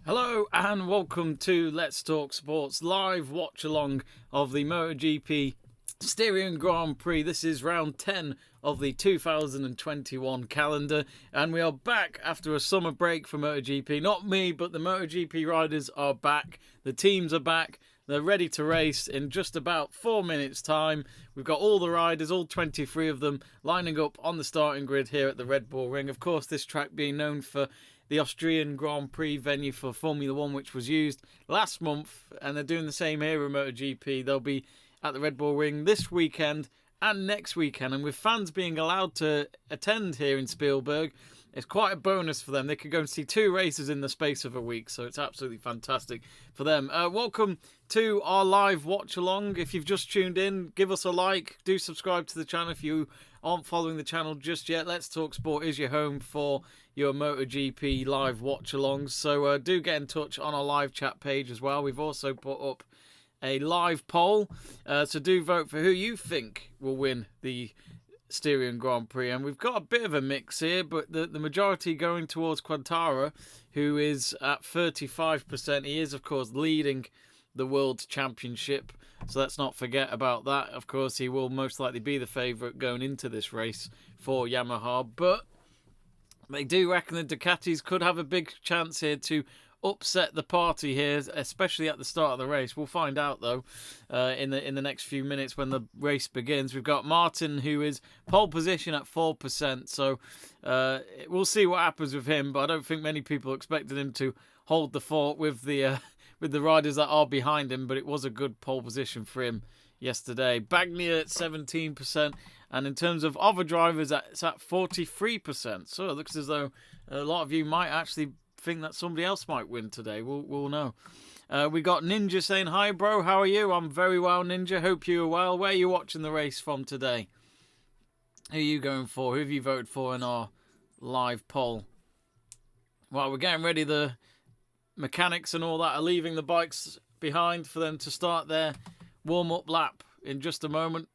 Hello and welcome to Let's Talk Sports live watch along of the MotoGP Styrian Grand Prix. This is round 10 of the 2021 calendar and we are back after a summer break for MotoGP. Not me, but the MotoGP riders are back. The teams are back. They're ready to race in just about 4 minutes time. We've got all the riders, all 23 of them, lining up on the starting grid here at the Red Bull Ring. Of course, this track being known for the Styrian Grand Prix venue for Formula 1, which was used last month, and they're doing the same here in MotoGP. They'll be at the Red Bull Ring this weekend and next weekend, and with fans being allowed to attend here in Spielberg, it's quite a bonus for them. They could go and see 2 races in the space of a week, so it's absolutely fantastic for them. Welcome to our live watch along. If you've just tuned in, give us a like. Do subscribe to the channel if you aren't following the channel just yet. Let's Talk Sport is your home for your MotoGP live watch alongs. So do get in touch on our live chat page as well. We've also put up a live poll, so do vote for who you think will win the Styrian Grand Prix, and we've got a bit of a mix here, but the majority going towards Quartararo, who is at 35%. He is, of course, leading the World Championship, so let's not forget about that. Of course, he will most likely be the favourite going into this race for Yamaha, but they do reckon the Ducatis could have a big chance here to upset the party here, especially at the start of the race. We'll find out though in the next few minutes when the race begins. We've got Martin, who is pole position at 4%, so we'll see what happens with him, but I don't think many people expected him to hold the fort with the riders that are behind him, but it was a good pole position for him yesterday. Bagnaia at 17%, and in terms of other drivers, it's at 43%, so it looks as though a lot of you might actually think that somebody else might win today. We'll know. We got Ninja saying, hi bro, how are you? I'm very well, Ninja. Hope you are well. Where are you watching the race from today? Who are you going for? Who have you voted for in our live poll? Well, we're getting ready. The mechanics and all that are leaving the bikes behind for them to start their warm-up lap in just a moment.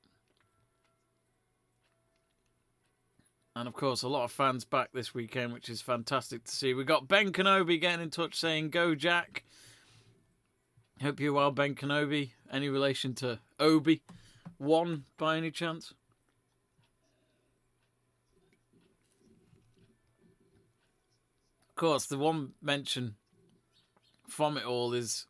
And, of course, a lot of fans back this weekend, which is fantastic to see. We've got Ben Kenobi getting in touch saying, go Jack. Hope you're well, Ben Kenobi. Any relation to Obi-Wan by any chance? Of course, the one mention from it all is,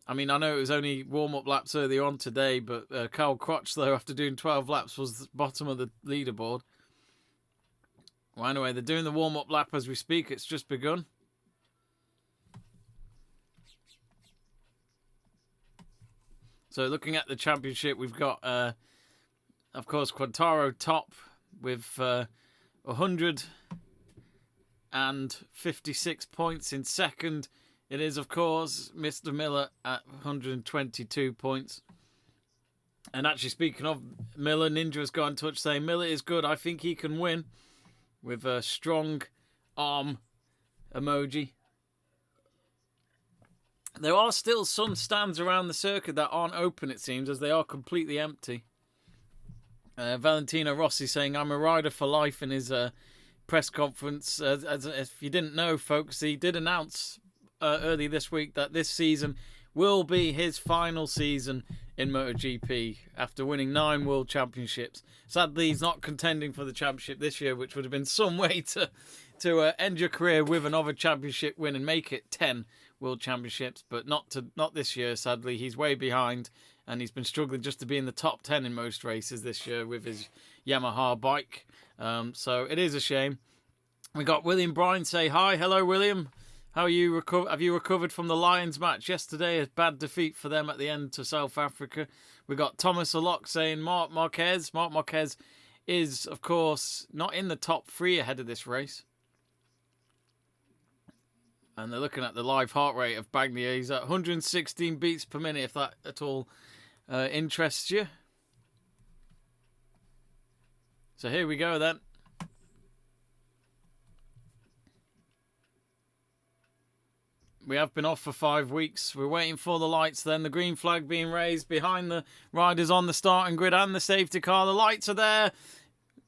I mean, I know it was only warm-up laps earlier on today, but Carl Crutchlow, after doing 12 laps, was the bottom of the leaderboard. Well, anyway, they're doing the warm-up lap as we speak. It's just begun. So looking at the championship, we've got, of course, Quartararo top with 156 points. In second, it is, of course, Mr. Miller at 122 points. And actually, speaking of Miller, Ninja has got in touch saying, Miller is good. I think he can win. With a strong arm emoji. There are still some stands around the circuit that aren't open, it seems, as they are completely empty. Valentino Rossi saying, I'm a rider for life in his press conference. If you didn't know, folks, he did announce early this week that this season will be his final season in MotoGP after winning 9 World Championships. Sadly, he's not contending for the championship this year, which would have been some way to end your career with another championship win and make it 10 World Championships, but not this year, sadly. He's way behind, and he's been struggling just to be in the top 10 in most races this year with his Yamaha bike. So it is a shame. We got William Bryan say hi. Hello, William. How are you? Have you recovered from the Lions match yesterday? A bad defeat for them at the end to South Africa. We got Thomas Alok saying Marc Marquez. Marc Marquez is, of course, not in the top 3 ahead of this race. And they're looking at the live heart rate of Bagnaia. He's at 116 beats per minute, if that at all interests you. So here we go then. We have been off for 5 weeks. We're waiting for the lights then. The green flag being raised behind the riders on the starting grid and the safety car. The lights are there.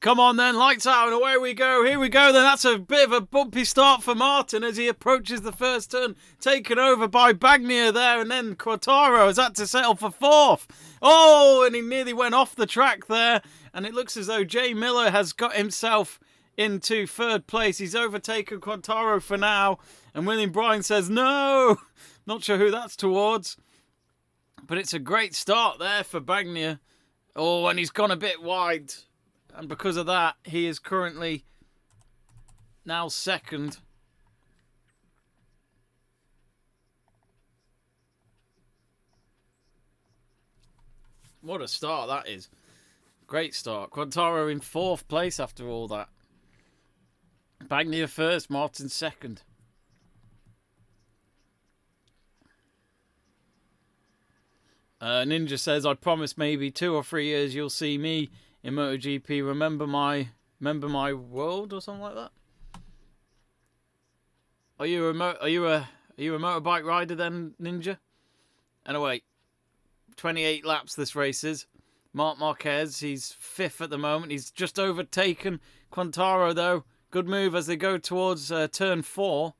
Come on then, lights out and away we go. Here we go then. That's a bit of a bumpy start for Martin as he approaches the first turn. Taken over by Bagnaia there, and then Quartaro has had to settle for fourth. Oh, and he nearly went off the track there. And it looks as though Jay Miller has got himself into third place. He's overtaken Quartaro for now. And William Bryan says no. Not sure who that's towards. But it's a great start there for Bagnaia. Oh, and he's gone a bit wide. And because of that, he is currently now second. What a start that is. Great start. Quartaro in fourth place after all that. Bagnaia first, Martin second. Ninja says, I promise maybe 2 or 3 years you'll see me in MotoGP. Remember my world or something like that. Are you a motorbike rider then, Ninja? Anyway, 28 laps this race is. Marc Marquez, he's fifth at the moment. He's just overtaken Quartaro though. Good move as they go towards turn 4.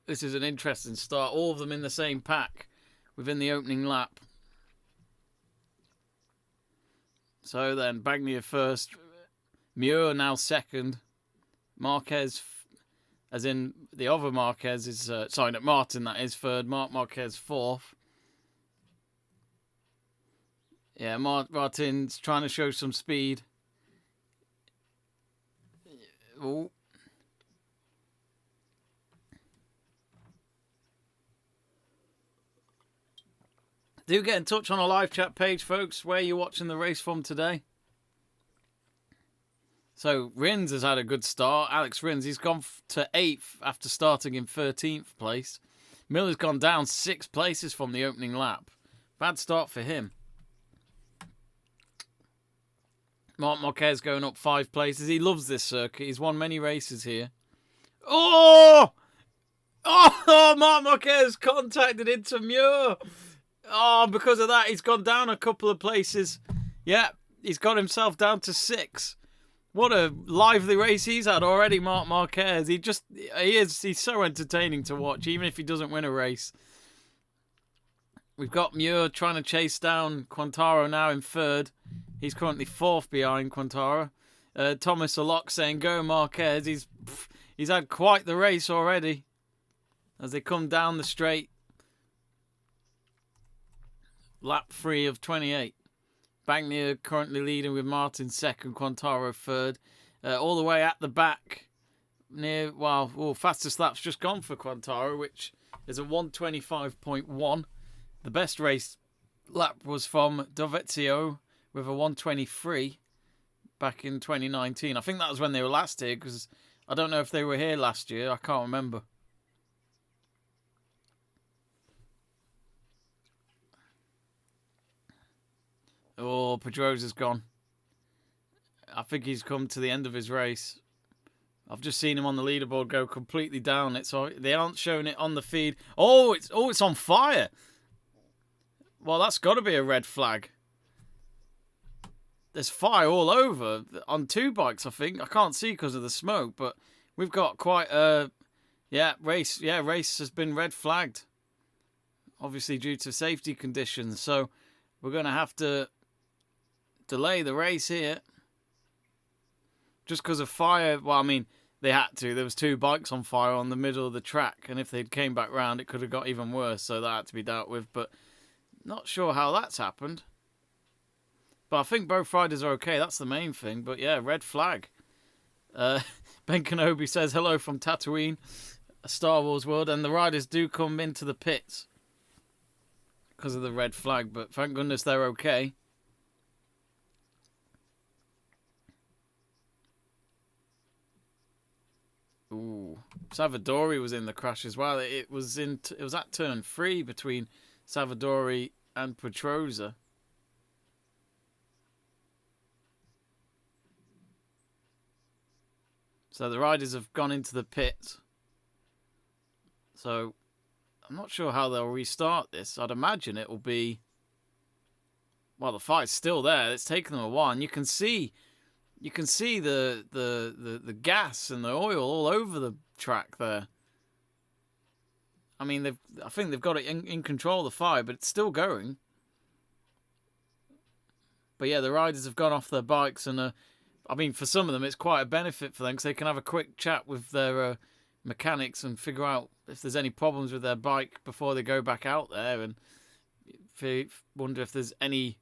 This is an interesting start. All of them in the same pack within the opening lap. So then, Bagnaia first. Muir now second. Marquez, as in the other Marquez, is... sorry, not Martin, that is third. Marc Marquez fourth. Yeah, Martin's trying to show some speed. Oh. Do get in touch on our live chat page, folks, where you're watching the race from today. So, Rins has had a good start. Alex Rins, he's gone to 8th after starting in 13th place. Miller's gone down 6 places from the opening lap. Bad start for him. Marc Marquez going up 5 places. He loves this circuit. He's won many races here. Oh! Oh, Marc Marquez contacted into Muir. Oh, because of that, he's gone down a couple of places. Yeah, he's got himself down to 6. What a lively race he's had already, Marc Marquez. He's so entertaining to watch, even if he doesn't win a race. We've got Muir trying to chase down Quartaro now in third. He's currently 4th behind Quartaro. Thomas Alok saying, go Marquez. He's had quite the race already as they come down the straight. Lap 3 of 28. Bagnaia currently leading with Martin second, Quartaro third. All the way at the back. Fastest lap's just gone for Quartaro, which is a 125.1. The best race lap was from Dovizioso with a 123 back in 2019. I think that was when they were last here, because I don't know if they were here last year. I can't remember. Oh, Pedrosa's gone. I think he's come to the end of his race. I've just seen him on the leaderboard go completely down. They aren't showing it on the feed. Oh, it's on fire. Well, that's got to be a red flag. There's fire all over on 2 bikes, I think. I can't see because of the smoke, but we've got quite a race. Yeah, race has been red flagged, obviously due to safety conditions. So we're going to have to delay the race here just because of fire. Well, I mean, they had to. There was 2 bikes on fire on the middle of the track, and if they'd came back round, it could have got even worse. So that had to be dealt with, but not sure how that's happened. But I think both riders are okay. That's the main thing. But yeah, red flag. Ben Kenobi says hello from Tatooine, a Star Wars world, and the riders do come into the pits because of the red flag. But thank goodness they're okay. Ooh, Savadori was in the crash as well. It was at turn 3 between Savadori and Pedrosa. So the riders have gone into the pit. So I'm not sure how they'll restart this. I'd imagine it will be Well, the fight's still there. It's taken them a while, and you can see the gas and the oil all over the track there. I mean, I think they've got it in control of the fire, but it's still going. But yeah, the riders have gone off their bikes, and I mean, for some of them, it's quite a benefit for them because they can have a quick chat with their mechanics and figure out if there's any problems with their bike before they go back out there, and wonder if there's any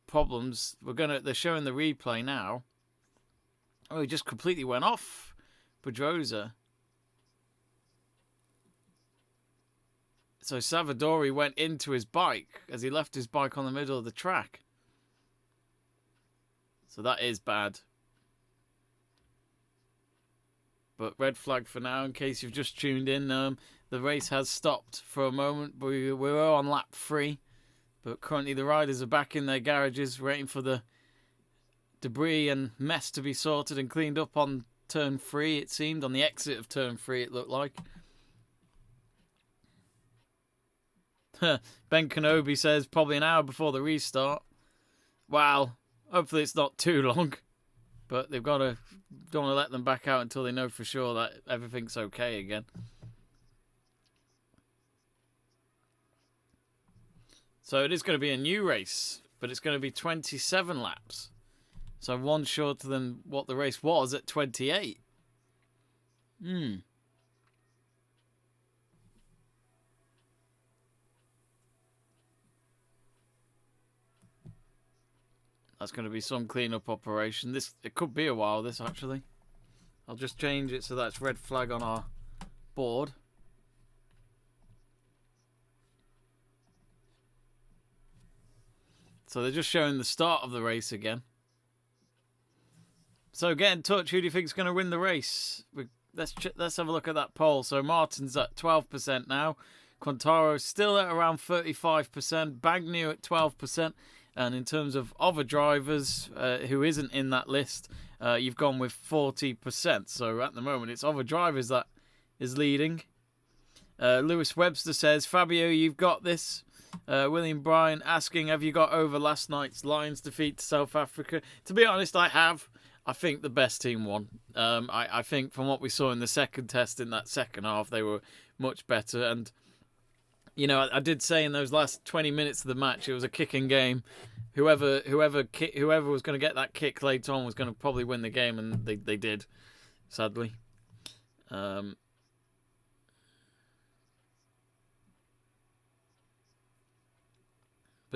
problems. They're showing the replay now. Oh, he just completely went off Pedrosa. So Savadori went into his bike as he left his bike on the middle of the track. So that is bad. But red flag for now, in case you've just tuned in. The race has stopped for a moment. We were on lap 3. But currently the riders are back in their garages waiting for the debris and mess to be sorted and cleaned up on turn 3, it seemed. On the exit of turn 3, it looked like. Ben Kenobi says probably an hour before the restart. Wow. Hopefully it's not too long. But don't want to let them back out until they know for sure that everything's okay again. So it is going to be a new race, but it's going to be 27 laps. So one shorter than what the race was at 28. That's going to be some clean-up operation. It could be a while, this, actually. I'll just change it so that's red flag on our board. So they're just showing the start of the race again. So get in touch. Who do you think is going to win the race? Let's have a look at that poll. So Martin's at 12% now. Quintaro still at around 35%. Bagnew at 12%. And in terms of other drivers who isn't in that list, you've gone with 40%. So at the moment, it's other drivers that is leading. Lewis Webster says, Fabio, you've got this. William Bryan asking, have you got over last night's Lions defeat to South Africa? To be honest, I have. I think the best team won. I think from what we saw in the second test in that second half, they were much better. And you know, I did say in those last 20 minutes of the match, it was a kicking game. Whoever was going to get that kick later on was going to probably win the game, and they did, sadly. But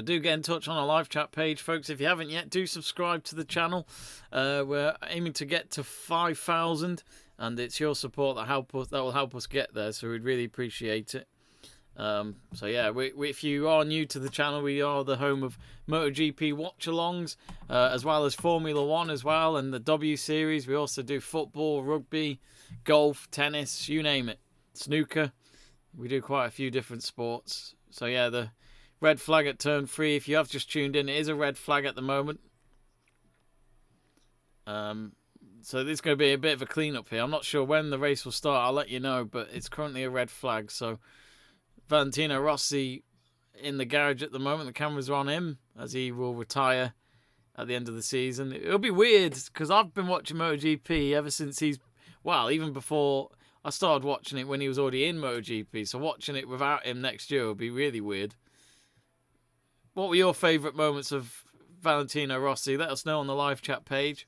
do get in touch on our live chat page, folks. If you haven't yet, do subscribe to the channel. We're aiming to get to 5,000, and it's your support that will help us get there. So we'd really appreciate it. So yeah, if you are new to the channel, we are the home of MotoGP watch-alongs, as well as Formula 1 as well, and the W Series. We also do football, rugby, golf, tennis, you name it. Snooker. We do quite a few different sports. So yeah, the red flag at turn 3. If you have just tuned in, it is a red flag at the moment. So this is going to be a bit of a clean-up here. I'm not sure when the race will start. I'll let you know, but it's currently a red flag. So Valentino Rossi in the garage at the moment. The cameras are on him as he will retire at the end of the season. It'll be weird because I've been watching MotoGP ever since even before I started watching it when he was already in MotoGP. So watching it without him next year will be really weird. What were your favourite moments of Valentino Rossi? Let us know on the live chat page.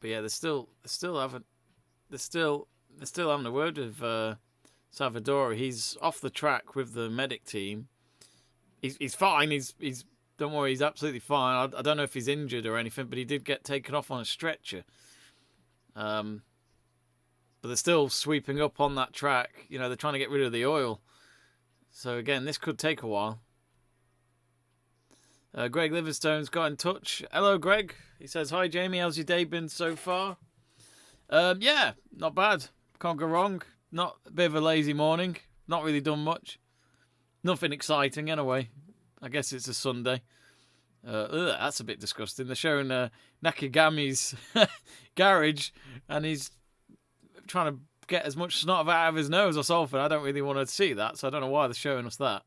But yeah, they're still having a word with Savadori. He's off the track with the medic team. He's fine. He's don't worry. He's absolutely fine. I don't know if he's injured or anything, but he did get taken off on a stretcher. But they're still sweeping up on that track. You know, they're trying to get rid of the oil. So again, this could take a while. Greg Liverstone's got in touch. Hello, Greg. He says, hi, Jamie. How's your day been so far? Yeah, not bad. Can't go wrong. Not a bit of a lazy morning. Not really done much. Nothing exciting, anyway. I guess it's a Sunday. That's a bit disgusting. They're showing Nakagami's garage, and he's trying to get as much snot out of his nose or something. I don't really want to see that, so I don't know why they're showing us that.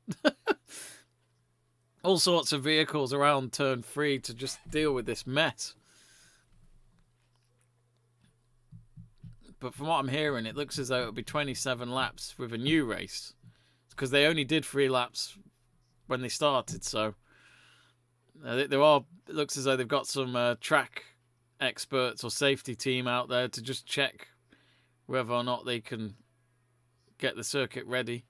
All sorts of vehicles around turn 3 to just deal with this mess. But from what I'm hearing, it looks as though it'll be 27 laps with a new race. Because they only did 3 laps when they started, so... it looks as though they've got some track experts or safety team out there to just check whether or not they can get the circuit ready.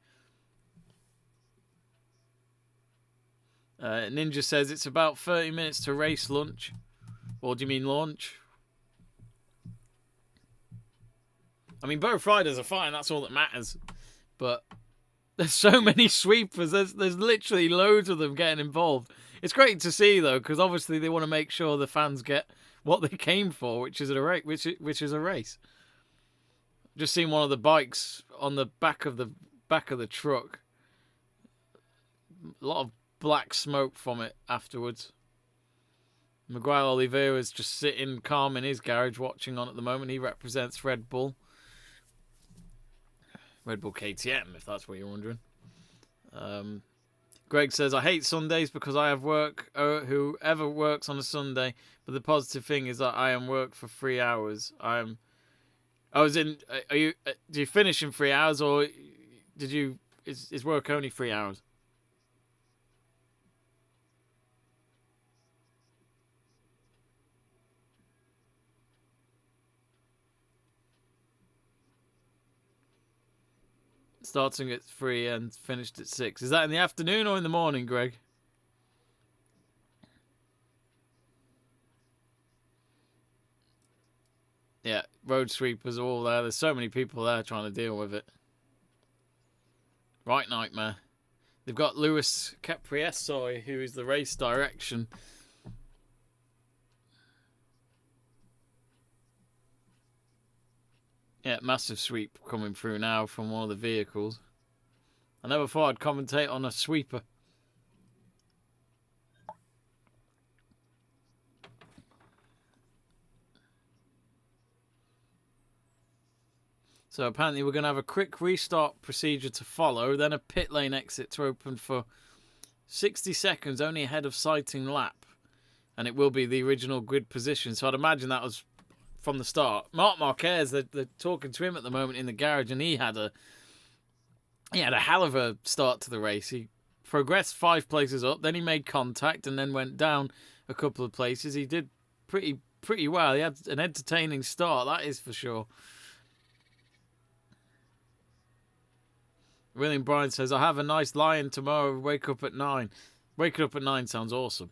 Ninja says it's about 30 minutes to race lunch. Or do you mean launch? I mean, both riders are fine, that's all that matters. But there's so many sweepers, there's literally loads of them getting involved. It's great to see, though, because obviously they want to make sure the fans get what they came for, which is a race. Just seen one of the bikes on the back of the truck. A lot of black smoke from it afterwards. Miguel Oliveira's just sitting calm in his garage watching on at the moment. He represents Red Bull. Red Bull KTM, if that's what you're wondering. Greg says, I hate Sundays because I have work. Whoever works on a Sunday, but the positive thing is that I am work for 3 hours. Do you finish in 3 hours, or is work only 3 hours? Starting at 3 and finished at 6. Is that in the afternoon or in the morning, Greg? Yeah, road sweepers are all there. There's so many people there trying to deal with it. Right nightmare. They've got Luis Capriesoi, who is the race direction. Yeah, massive sweep coming through now from one of the vehicles. I never thought I'd commentate on a sweeper. So apparently we're going to have a quick restart procedure to follow, then a pit lane exit to open for 60 seconds, only ahead of sighting lap. And it will be the original grid position. So I'd imagine that was from the start. Marc Marquez, they're talking to him at the moment in the garage, and he had a hell of a start to the race. He progressed 5 places up, then he made contact, and then went down a couple of places. He did pretty well. He had an entertaining start, that is for sure. William Bryan says, I have a nice lie-in tomorrow, wake up at 9. Waking up at 9 sounds awesome.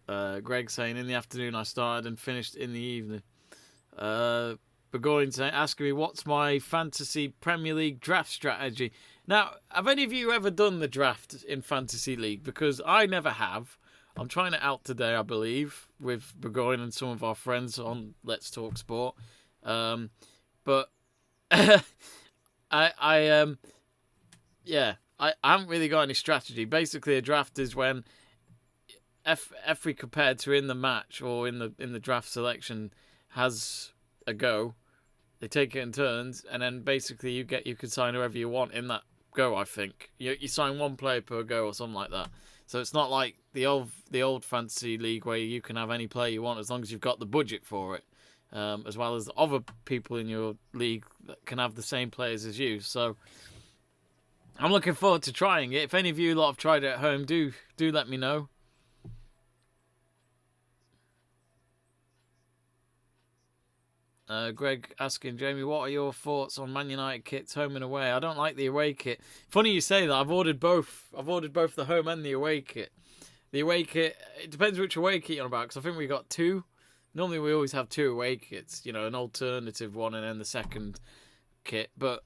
Greg saying, in the afternoon I started and finished in the evening. Burgoyne saying, asking me what's my fantasy Premier League draft strategy. Now, have any of you ever done the draft in Fantasy League? Because I never have. I'm trying it out today, I believe, with Burgoyne and some of our friends on Let's Talk Sport. But I haven't really got any strategy. Basically, a draft is when every competitor in the match or in the draft selection has a go. They take it in turns, and then basically you can sign whoever you want in that go. I think you sign 1 player per go or something like that. So it's not like the old fantasy league where you can have any player you want as long as you've got the budget for it, as well as other people in your league that can have the same players as you. So I'm looking forward to trying it. If any of you lot have tried it at home, do let me know. Greg asking, Jamie, what are your thoughts on Man United kits, home and away? I don't like the away kit. Funny you say that. I've ordered both. I've ordered both the home and the away kit. The away kit, it depends which away kit you're on about, because I think we got 2. Normally we always have 2 away kits, an alternative one and then the second kit. But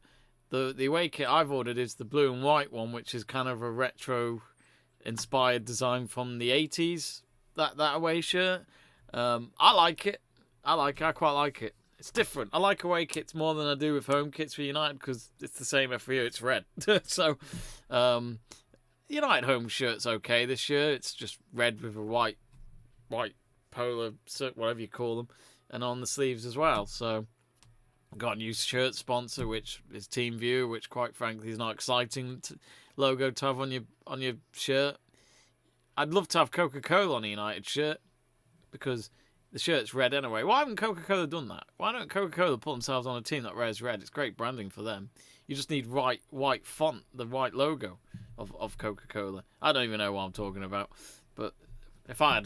the away kit I've ordered is the blue and white one, which is kind of a retro-inspired design from the 80s, that away shirt. I like it. I quite like it. It's different. I like away kits more than I do with home kits for United because it's the same every year. It's red. So, United home shirt's okay this year. It's just red with a white polo, whatever you call them, and on the sleeves as well. So, Got a new shirt sponsor, which is TeamViewer, which quite frankly is not exciting logo to have on your shirt. I'd love to have Coca-Cola on a United shirt because the shirt's red anyway. Why haven't Coca-Cola done that? Why don't Coca-Cola put themselves on a team that wears red? It's great branding for them. You just need white font, the white logo of Coca-Cola. I don't even know what I'm talking about, but if I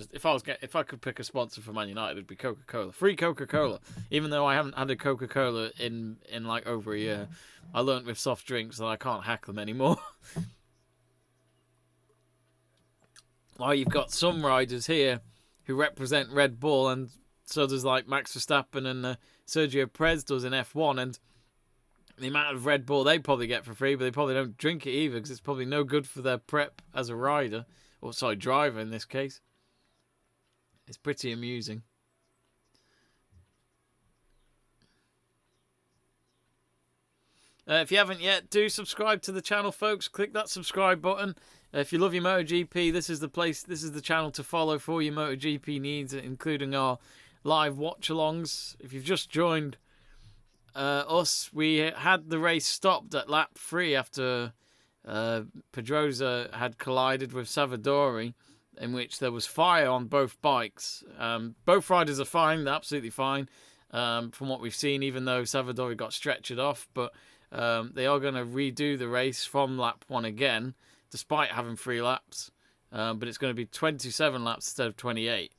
could pick a sponsor for Man United, it'd be Coca-Cola. Free Coca-Cola. Even though I haven't had a Coca-Cola in like over a year, I learnt with soft drinks that I can't hack them anymore. Well, you've got some riders here who represent Red Bull, and so does like Max Verstappen and Sergio Perez does in F1, and the amount of Red Bull they probably get for free, but they probably don't drink it either because it's probably no good for their prep as a rider, or sorry, driver in this case. It's pretty amusing. If you haven't yet, do subscribe to the channel, folks. Click that subscribe button. If you love your MotoGP, this is the place, this is the channel to follow for all your MotoGP needs, including our live watch-alongs. If you've just joined us, we had the race stopped at lap 3 after Pedrosa had collided with Savadori, in which there was fire on both bikes. Both riders are fine, they're absolutely fine from what we've seen, even though Savadori got stretchered off. But they are going to redo the race from lap 1 again, despite having 3 laps. But it's going to be 27 laps instead of 28.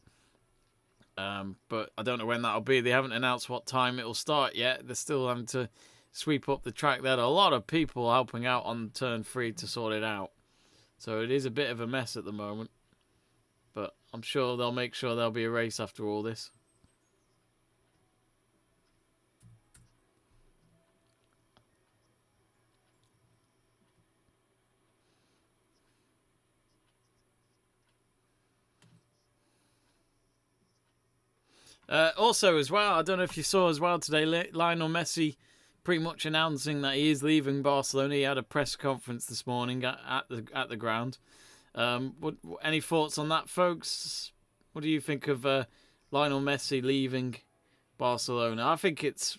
But I don't know when that'll be. They haven't announced what time it'll start yet. They're still having to sweep up the track. There are a lot of people helping out on turn 3 to sort it out. So it is a bit of a mess at the moment. But I'm sure they'll make sure there'll be a race after all this. Also, as well, I don't know if you saw as well today, Lionel Messi pretty much announcing that he is leaving Barcelona. He had a press conference this morning at the ground. Any thoughts on that, folks? What do you think of Lionel Messi leaving Barcelona? I think it's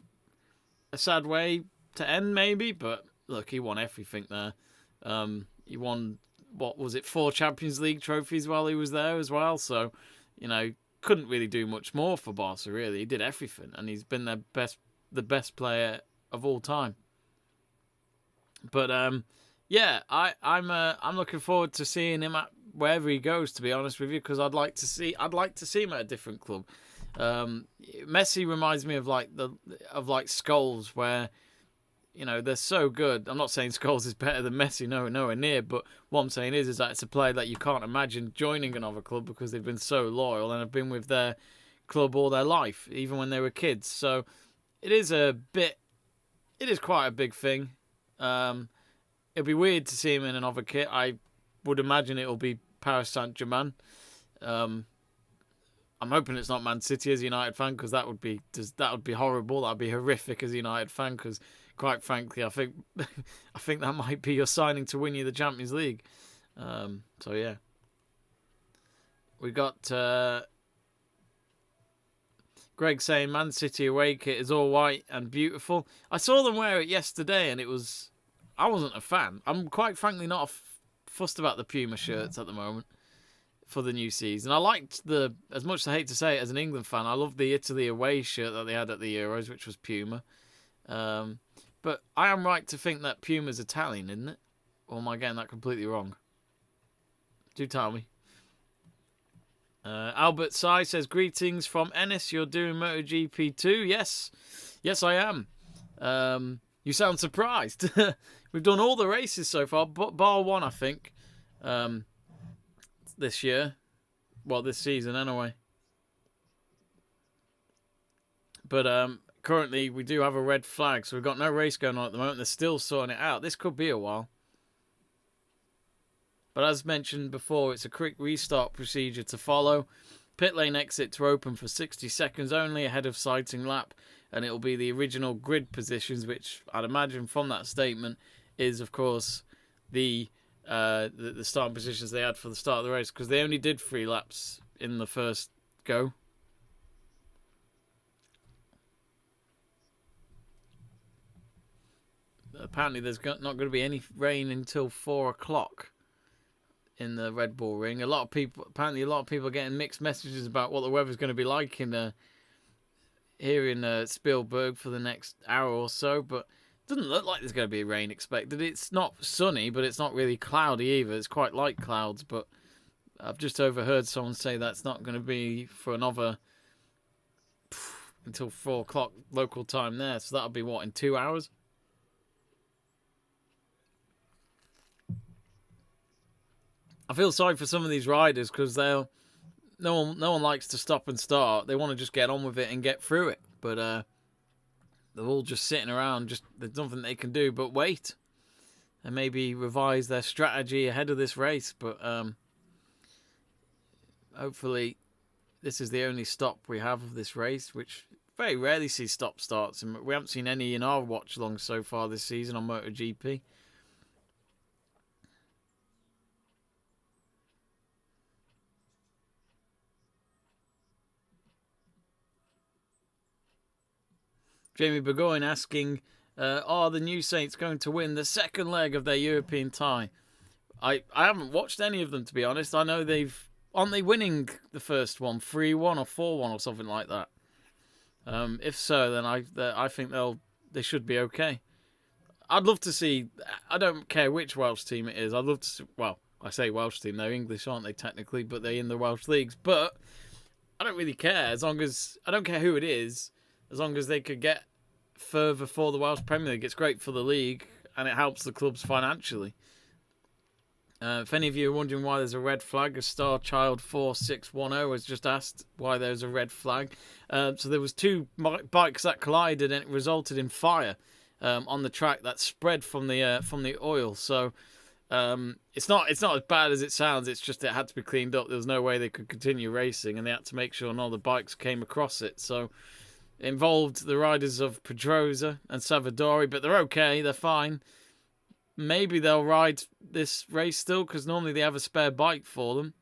a sad way to end, maybe, but look, he won everything there. He won, what was it, 4 Champions League trophies while he was there as well. So, you know, couldn't really do much more for Barca, really. He did everything, and he's been the best player of all time. But yeah, I'm looking forward to seeing him at wherever he goes, to be honest with you, because I'd like to see him at a different club. Messi reminds me of like Scholes, where, you know, they're so good. I'm not saying Scholes is better than Messi, nowhere near, but what I'm saying is that it's a player that you can't imagine joining another club because they've been so loyal and have been with their club all their life, even when they were kids. So it is quite a big thing. It'd be weird to see him in another kit. I would imagine it'll be Paris Saint-Germain. I'm hoping it's not Man City as a United fan, because that would be horrible. That'd be horrific as a United fan, because quite frankly, I think that might be your signing to win you the Champions League. So yeah, we got Greg saying Man City away kit is all white and beautiful. I saw them wear it yesterday, and I wasn't a fan. I'm quite frankly not fussed about the Puma shirts at the moment for the new season. I liked as much as I hate to say it as an England fan, I loved the Italy away shirt that they had at the Euros, which was Puma. But I am right to think that Puma's Italian, isn't it? Or am I getting that completely wrong? Do tell me. Albert Sai says, greetings from Ennis. You're doing MotoGP too? Yes, I am. You sound surprised. We've done all the races so far, bar one, I think, this year. Well, this season anyway. But currently we do have a red flag, so we've got no race going on at the moment. They're still sorting it out. This could be a while. But as mentioned before, it's a quick restart procedure to follow. Pit lane exits are open for 60 seconds only ahead of sighting lap, and it will be the original grid positions, which I'd imagine from that statement is, of course, the starting positions they had for the start of the race, because they only did 3 laps in the first go. apparently there's not going to be any rain until 4 o'clock in the Red Bull Ring. Apparently a lot of people are getting mixed messages about what the weather's going to be like here in Spielberg for the next hour or so, but it doesn't look like there's going to be rain expected. It's not sunny, but it's not really cloudy either. It's quite light clouds, but I've just overheard someone say that's not going to be for another until 4 o'clock local time there. So that'll be what, in 2 hours? I feel sorry for some of these riders because no one likes to stop and start. They want to just get on with it and get through it. But they're all just sitting around. There's nothing they can do but wait and maybe revise their strategy ahead of this race. But hopefully this is the only stop we have of this race, which very rarely see stop-starts. And we haven't seen any in our watch-alongs so far this season on MotoGP. Jamie Burgoyne asking, are the New Saints going to win the second leg of their European tie? I haven't watched any of them, to be honest. I know aren't they winning the first one 3-1 or 4-1 or something like that? If so, then I think they should be okay. I'd love to see. I don't care which Welsh team it is. I'd love to see. Well, I say Welsh team. They're English, aren't they? Technically, but they're in the Welsh leagues. But I don't really care I don't care who it is, as long as they could get further for the Welsh Premier League. It's great for the league and it helps the clubs financially. If any of you are wondering why there's a red flag, a Star Child 4610 has just asked why there's a red flag. So there was two bikes that collided and it resulted in fire on the track that spread from the oil. So it's not as bad as it sounds. It's just it had to be cleaned up. There was no way they could continue racing, and they had to make sure none of the bikes came across it. So it involved the riders of Pedrosa and Savadori, but they're okay. They're fine. Maybe they'll ride this race still, because normally they have a spare bike for them.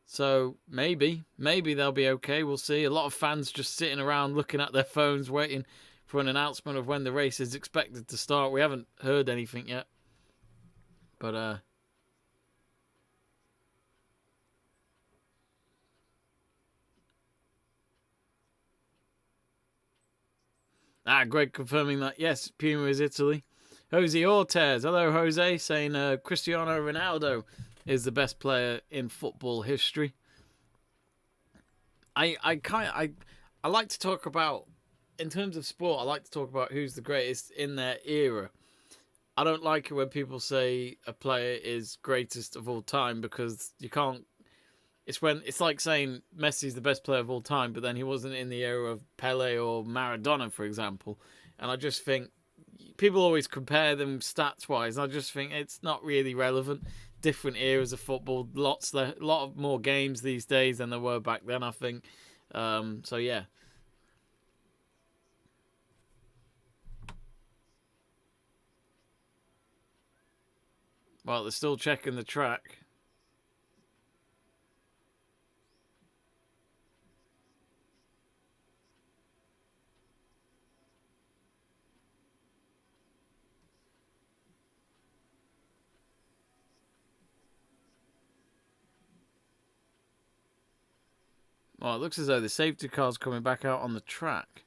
So maybe they'll be okay. We'll see. A lot of fans just sitting around looking at their phones waiting for an announcement of when the race is expected to start. We haven't heard anything yet. But Greg confirming that, yes, Puma is Italy. Jose Ortez, hello Jose, saying Cristiano Ronaldo is the best player in football history. I like to talk about, in terms of sport, I like to talk about who's the greatest in their era. I don't like it when people say a player is greatest of all time, because you can't. It's like saying Messi's the best player of all time, but then he wasn't in the era of Pele or Maradona, for example. And I just think people always compare them stats-wise. I just think it's not really relevant. Different eras of football, a lot of more games these days than there were back then, I think. So yeah. Well, they're still checking the track. Well, it looks as though the safety car's coming back out on the track.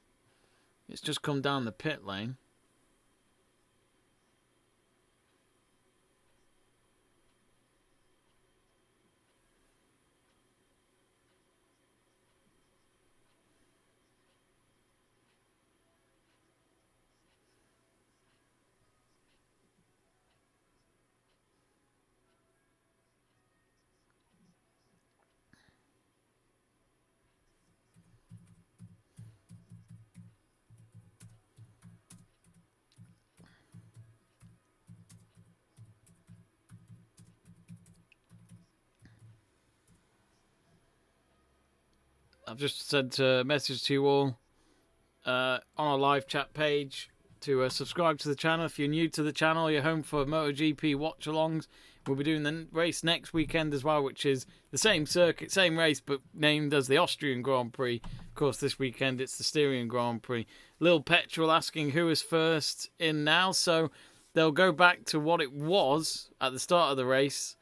It's just come down the pit lane. I've just sent a message to you all on our live chat page to subscribe to the channel. If you're new to the channel, you're home for MotoGP watch-alongs. We'll be doing the race next weekend as well, which is the same circuit, same race, but named as the Austrian Grand Prix. Of course, this weekend it's the Styrian Grand Prix. Lil Petrol asking who is first in now. So they'll go back to what it was at the start of the race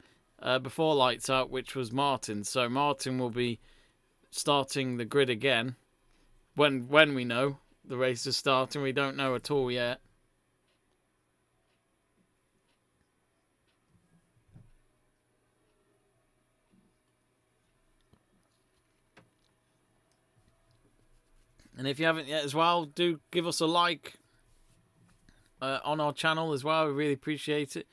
before lights out, which was Martin. So Martin will be starting the grid again when we know the race is starting. We don't know at all yet. And if you haven't yet as well, do give us a like on our channel as well. We really appreciate it.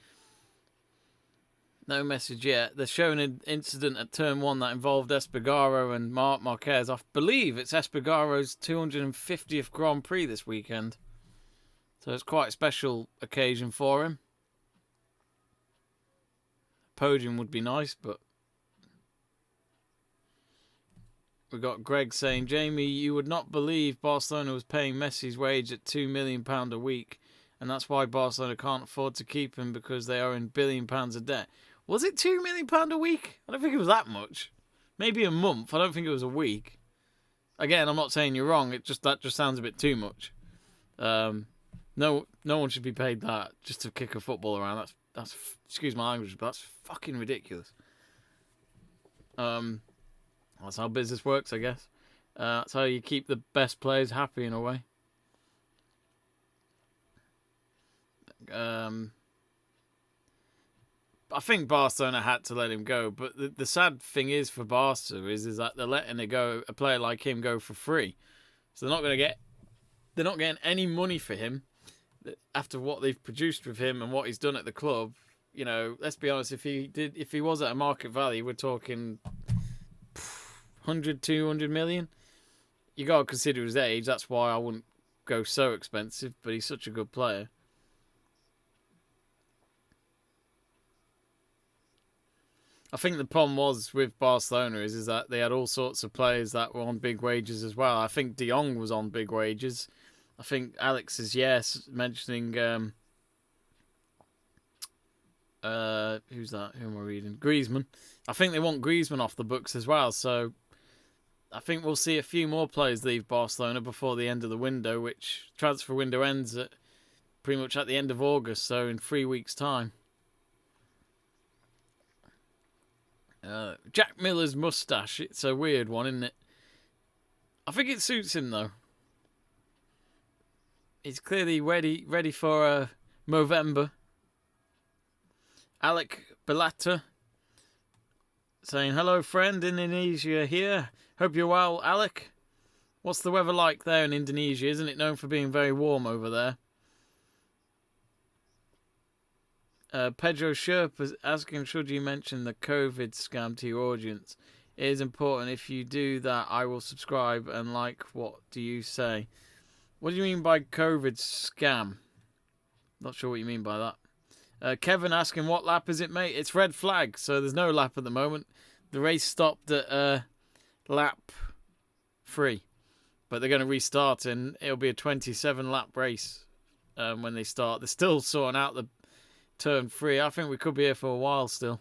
No message yet. They're showing an incident at Turn 1 that involved Espargaro and Marc Marquez. I believe it's Espargaro's 250th Grand Prix this weekend. So it's quite a special occasion for him. Podium would be nice, but... We got Greg saying, Jamie, you would not believe Barcelona was paying Messi's wage at £2 million a week, and that's why Barcelona can't afford to keep him, because they are in £1 billion of debt. Was it £2 million a week? I don't think it was that much. Maybe a month. I don't think it was a week. Again, I'm not saying you're wrong. That just sounds a bit too much. No one should be paid that just to kick a football around. That's excuse my language, but that's fucking ridiculous. That's how business works, I guess. That's how you keep the best players happy in a way. I think Barcelona had to let him go, but the sad thing is for Barca is that they're letting a player like him go for free. So they're not getting any money for him after what they've produced with him and what he's done at the club. You know, let's be honest, if he was at a market value, we're talking 100, 200 million. You got to consider his age. That's why I wouldn't go so expensive, but he's such a good player. I think the problem was with Barcelona is that they had all sorts of players that were on big wages as well. I think De Jong was on big wages. I think Alex is, mentioning... who's that? Who am I reading? Griezmann. I think they want Griezmann off the books as well, so I think we'll see a few more players leave Barcelona before the end of the window, which transfer window ends at pretty much at the end of August, so in 3 weeks' time. Jack Miller's moustache, it's a weird one, isn't it? I think it suits him, though. He's clearly ready for Movember. Alec Belata saying, hello friend, Indonesia here. Hope you're well, Alec. What's the weather like there in Indonesia? Isn't it known for being very warm over there? Pedro Sherp is asking, should you mention the COVID scam to your audience? It is important. If you do that, I will subscribe and like. What do you say? What do you mean by COVID scam? Not sure what you mean by that. Kevin asking, what lap is it, mate? It's red flag, so there's no lap at the moment. The race stopped at lap 3. But they're going to restart, and it'll be a 27-lap race when they start. They're still sorting out the turn 3. I think we could be here for a while still.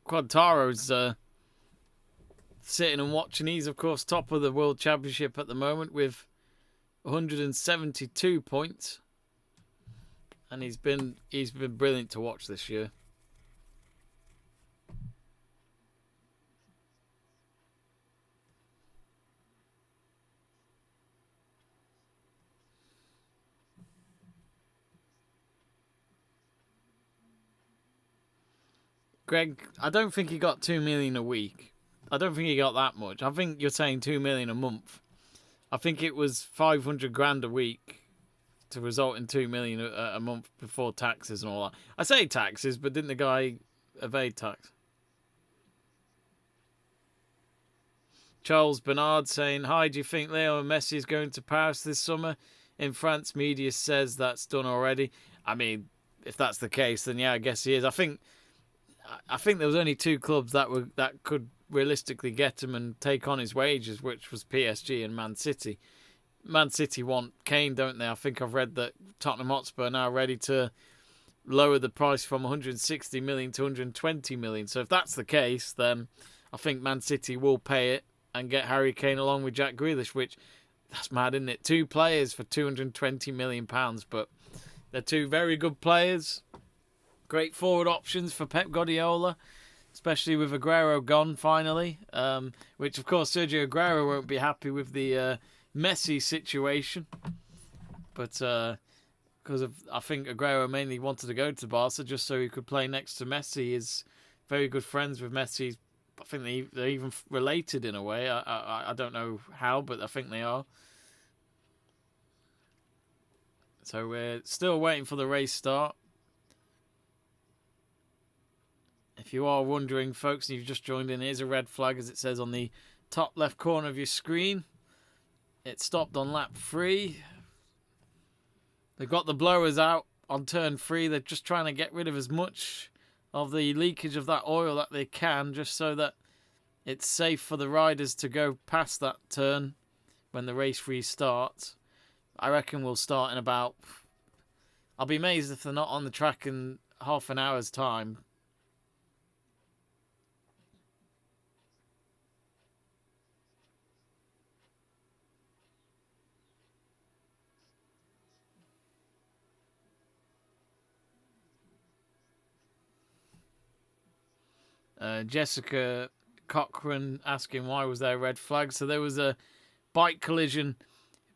Quadtaro's sitting and watching. He's, of course, top of the World Championship at the moment with 172 points. And he's been brilliant to watch this year. Greg, I don't think he got 2 million a week. I don't think he got that much. I think you're saying 2 million a month. I think it was 500 grand a week to result in 2 million a month before taxes and all that. I say taxes, but didn't the guy evade tax? Charles Bernard saying, hi, do you think Leo Messi is going to Paris this summer? In France, media says that's done already. I mean, if that's the case, then yeah, I guess he is. I think there was only 2 clubs that could realistically get him and take on his wages, which was PSG and Man City. Man City want Kane, don't they? I think I've read that Tottenham Hotspur are now ready to lower the price from 160 million to 120 million. So if that's the case, then I think Man City will pay it and get Harry Kane along with Jack Grealish, which That's mad, isn't it? 2 players for £220 million, but they're 2 very good players. Great forward options for Pep Guardiola, especially with Aguero gone finally. Which, of course, Sergio Aguero won't be happy with the Messi situation. But because I think Aguero mainly wanted to go to Barca just so he could play next to Messi. He's very good friends with Messi. I think they're even related in a way. I don't know how, but I think they are. So we're still waiting for the race start. If you are wondering, folks, and you've just joined in, here's a red flag, as it says on the top left corner of your screen. It stopped on lap 3. They've got the blowers out on turn 3. They're just trying to get rid of as much of the leakage of that oil that they can, just so that it's safe for the riders to go past that turn when the race restarts. I reckon we'll start in about... I'll be amazed if they're not on the track in half an hour's time. Jessica Cochran asking why was there a red flag. So there was a bike collision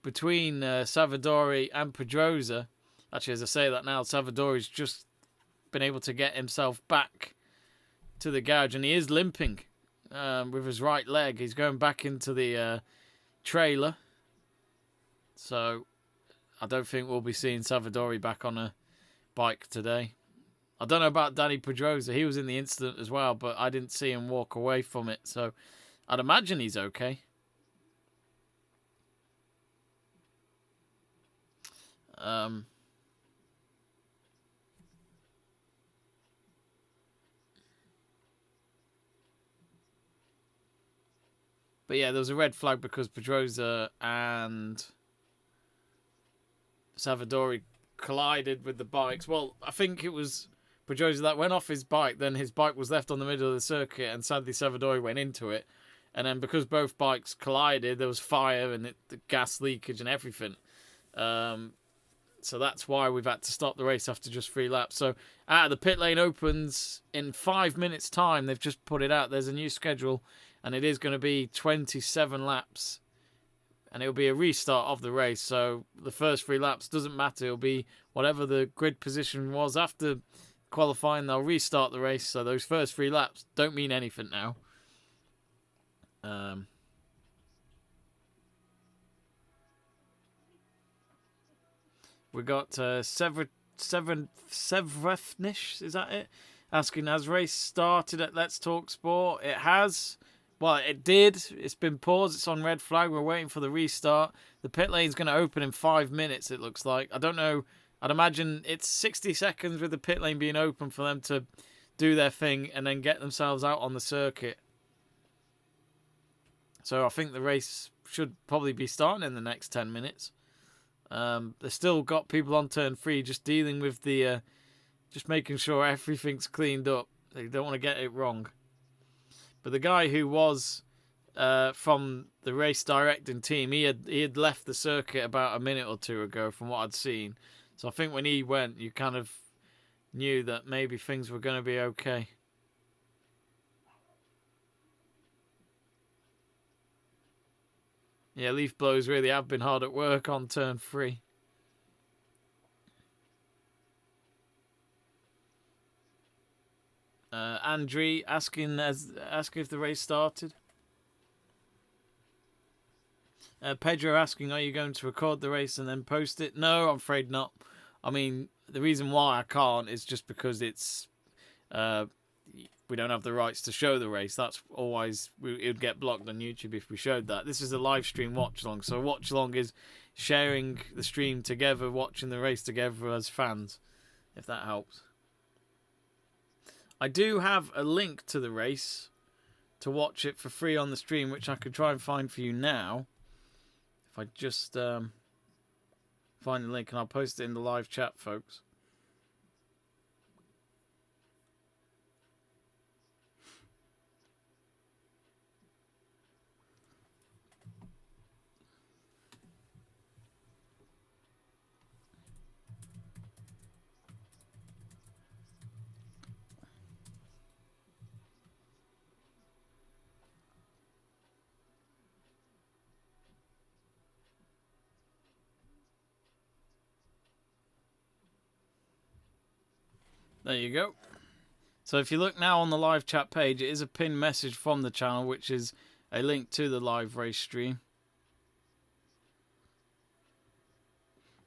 between Savadori and Pedrosa. Actually, as I say that now, Savadori's just been able to get himself back to the garage, and he is limping with his right leg. He's going back into the trailer. So I don't think we'll be seeing Savadori back on a bike today. I don't know about Danny Pedrosa. He was in the incident as well, but I didn't see him walk away from it. So I'd imagine he's okay. But yeah, there was a red flag because Pedrosa and Savadori collided with the bikes. Well, I think it was Pedrosa that went off his bike, then his bike was left on the middle of the circuit, and sadly Savadori went into it. And then because both bikes collided, there was fire and the gas leakage and everything. So that's why we've had to stop the race after just 3 laps. So the pit lane opens in 5 minutes' time. They've just put it out. There's a new schedule, and it is going to be 27 laps. And it'll be a restart of the race. So the first 3 laps doesn't matter. It'll be whatever the grid position was after qualifying. They'll restart the race. So those first 3 laps don't mean anything now. We got Severnish, is that it? Asking, has race started at Let's Talk Sport? It has. Well, it did. It's been paused. It's on red flag. We're waiting for the restart. The pit lane's going to open in 5 minutes, it looks like. I don't know. I'd imagine it's 60 seconds with the pit lane being open for them to do their thing and then get themselves out on the circuit. So I think the race should probably be starting in the next 10 minutes. They've still got people on turn 3 just dealing with the... just making sure everything's cleaned up. They don't want to get it wrong. But the guy who was from the race directing team, he had left the circuit about a minute or 2 ago from what I'd seen. So I think when he went, you kind of knew that maybe things were going to be okay. Yeah, leaf blowers really have been hard at work on turn 3. Andrew asking if the race started. Pedro asking, are you going to record the race and then post it? No, I'm afraid not. I mean, the reason why I can't is just because it's... we don't have the rights to show the race. That's always... it would get blocked on YouTube if we showed that. This is a live stream watch-along. So watch-along is sharing the stream together, watching the race together as fans, if that helps. I do have a link to the race to watch it for free on the stream, which I could try and find for you now. If I just find the link, and I'll post it in the live chat, folks. There you go. So if you look now on the live chat page, it is a pinned message from the channel, which is a link to the live race stream.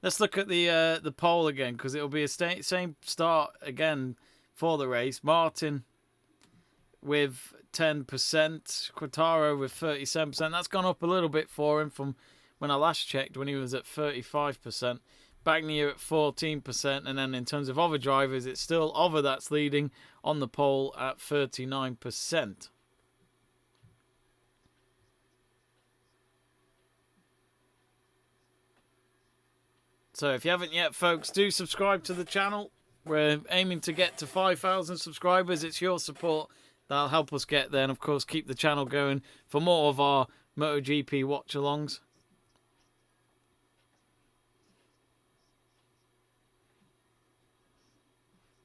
Let's look at the poll again, because it'll be a same start again for the race. Martin with 10%, Quattaro with 37%. That's gone up a little bit for him from when I last checked, when he was at 35%. Bagnier at 14%, and then in terms of other drivers, it's still Other that's leading on the poll at 39%. So if you haven't yet, folks, do subscribe to the channel. We're aiming to get to 5,000 subscribers. It's your support that'll help us get there, and of course keep the channel going for more of our MotoGP watch-alongs.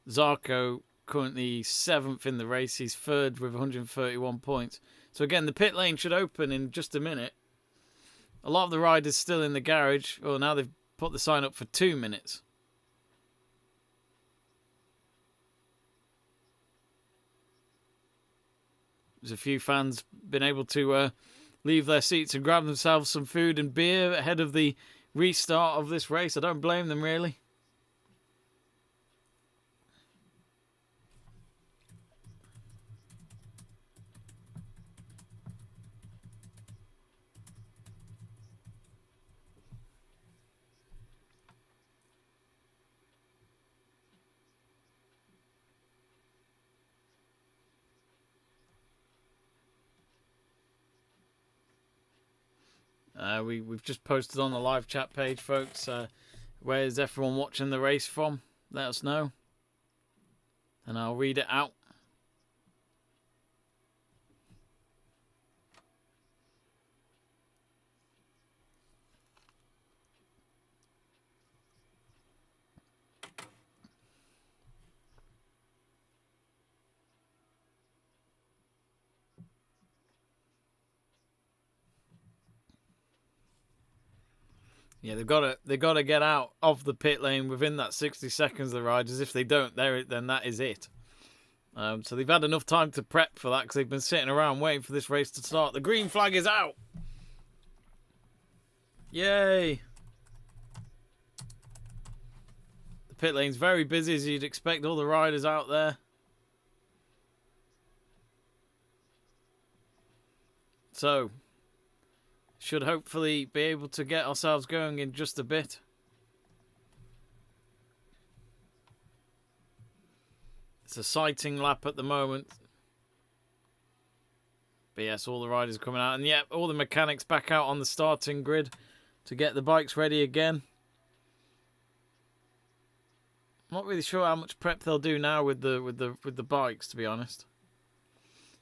Zarco currently 7th in the race. He's 3rd with 131 points. So again, the pit lane should open in just a minute. A lot of the riders still in the garage. Oh, now they've put the sign up for 2 minutes. There's a few fans been able to leave their seats and grab themselves some food and beer ahead of the restart of this race. I don't blame them, really. We've just posted on the live chat page, folks. Where is everyone watching the race from? Let us know, and I'll read it out. Yeah, they've got to get out of the pit lane within that 60 seconds. The riders, if they don't, then that is it. So they've had enough time to prep for that, because they've been sitting around waiting for this race to start. The green flag is out. Yay! The pit lane's very busy, as you'd expect. All the riders out there. So should hopefully be able to get ourselves going in just a bit. It's a sighting lap at the moment. But yes, all the riders are coming out. And yeah, all the mechanics back out on the starting grid to get the bikes ready again. I'm not really sure how much prep they'll do now with the bikes, to be honest.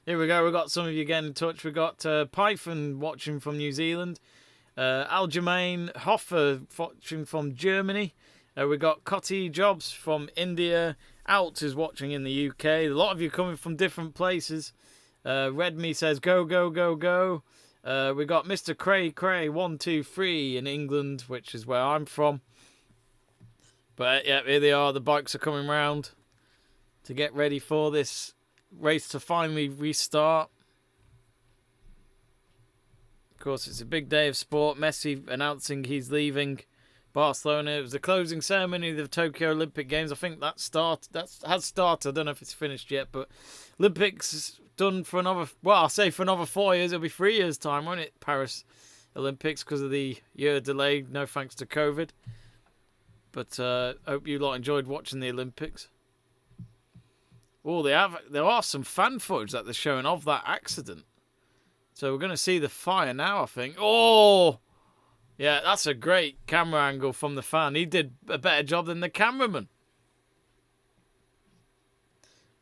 Here we go. We've got some of you getting in touch. We've got Python watching from New Zealand. Aljamain Hoffer watching from Germany. We've got Cotty Jobs from India. Alt is watching in the UK. A lot of you coming from different places. Redme says, go, go, go, go. We got Mr. Cray 123 in England, which is where I'm from. But yeah, here they are. The bikes are coming round to get ready for this race to finally restart. Of course, it's a big day of sport. Messi announcing he's leaving Barcelona. It was the closing ceremony of the Tokyo Olympic Games. I think that has started. I don't know if it's finished yet, but Olympics done for another, well, I'll say for another 4 years. It'll be 3 years' time, won't it? Paris Olympics, because of the year delay, no thanks to COVID. But hope you lot enjoyed watching the Olympics. Oh, there are some fan footage that they're showing of that accident. So we're going to see the fire now, I think. Oh! Yeah, that's a great camera angle from the fan. He did a better job than the cameraman.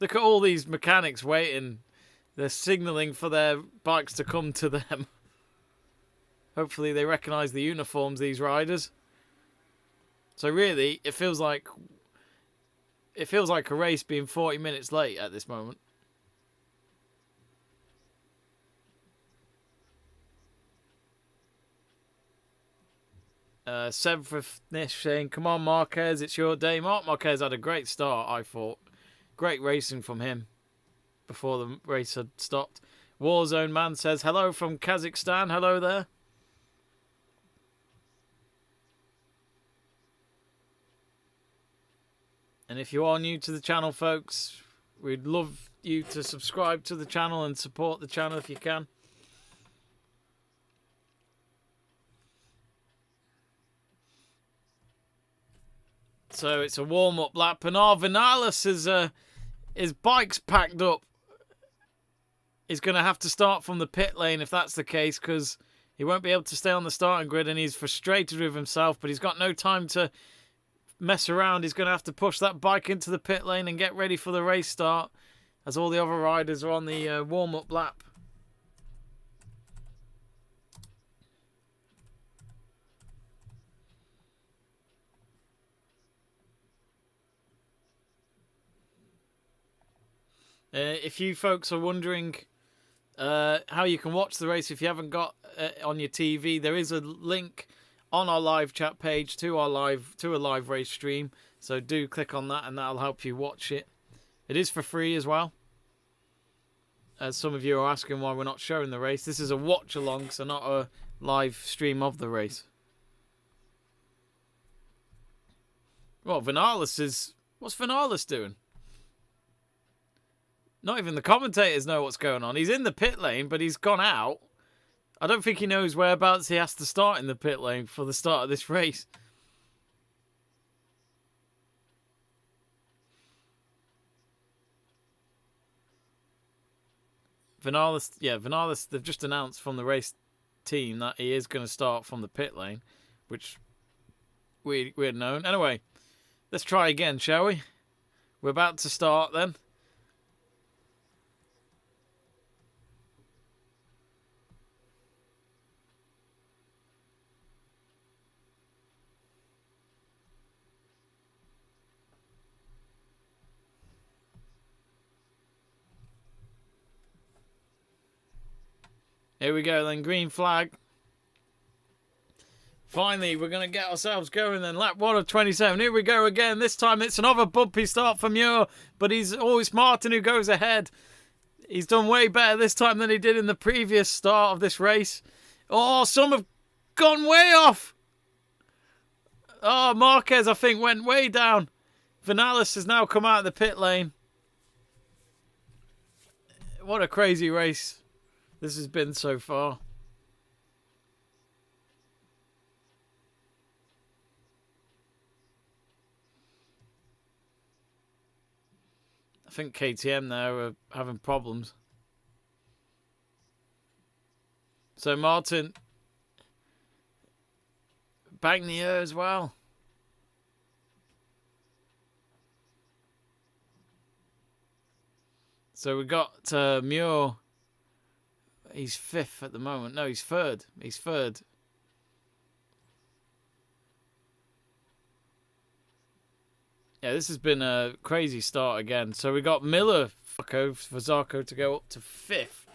Look at all these mechanics waiting. They're signalling for their bikes to come to them. Hopefully they recognise the uniforms, these riders. So really, it feels like a race being 40 minutes late at this moment. Seventh saying, come on, Marquez, it's your day. Marquez had a great start, I thought. Great racing from him before the race had stopped. Warzone Man says, hello from Kazakhstan. Hello there. And if you are new to the channel, folks, we'd love you to subscribe to the channel and support the channel if you can. So it's a warm-up lap, and Vinales is his bike's packed up. He's going to have to start from the pit lane if that's the case, because he won't be able to stay on the starting grid, and he's frustrated with himself, but he's got no time to mess around. He's going to have to push that bike into the pit lane and get ready for the race start, as all the other riders are on the warm-up lap. If you folks are wondering how you can watch the race if you haven't got on your TV, there is a link on our live chat page to a live race stream. So do click on that, and that'll help you watch it. It is for free as well. As some of you are asking why we're not showing the race, this is a watch along, so not a live stream of the race. Well, what's Vinales doing? Not even the commentators know what's going on. He's in the pit lane, but he's gone out. I don't think he knows whereabouts he has to start in the pit lane for the start of this race. Vinales, they've just announced from the race team that he is going to start from the pit lane, which we had known. Anyway, let's try again, shall we? We're about to start then. Here we go then, green flag. Finally, we're going to get ourselves going then. Lap 1 of 27. Here we go again. This time it's another bumpy start for Muir, but it's always Martin who goes ahead. He's done way better this time than he did in the previous start of this race. Oh, some have gone way off. Oh, Marquez, I think, went way down. Vinales has now come out of the pit lane. What a crazy race this has been so far. I think KTM there are having problems. So Martin, Bagnier as well. So we got Muir. He's 5th at the moment. No, he's 3rd. He's 3rd. Yeah, this has been a crazy start again. So we got Miller for Zarco to go up to 5th.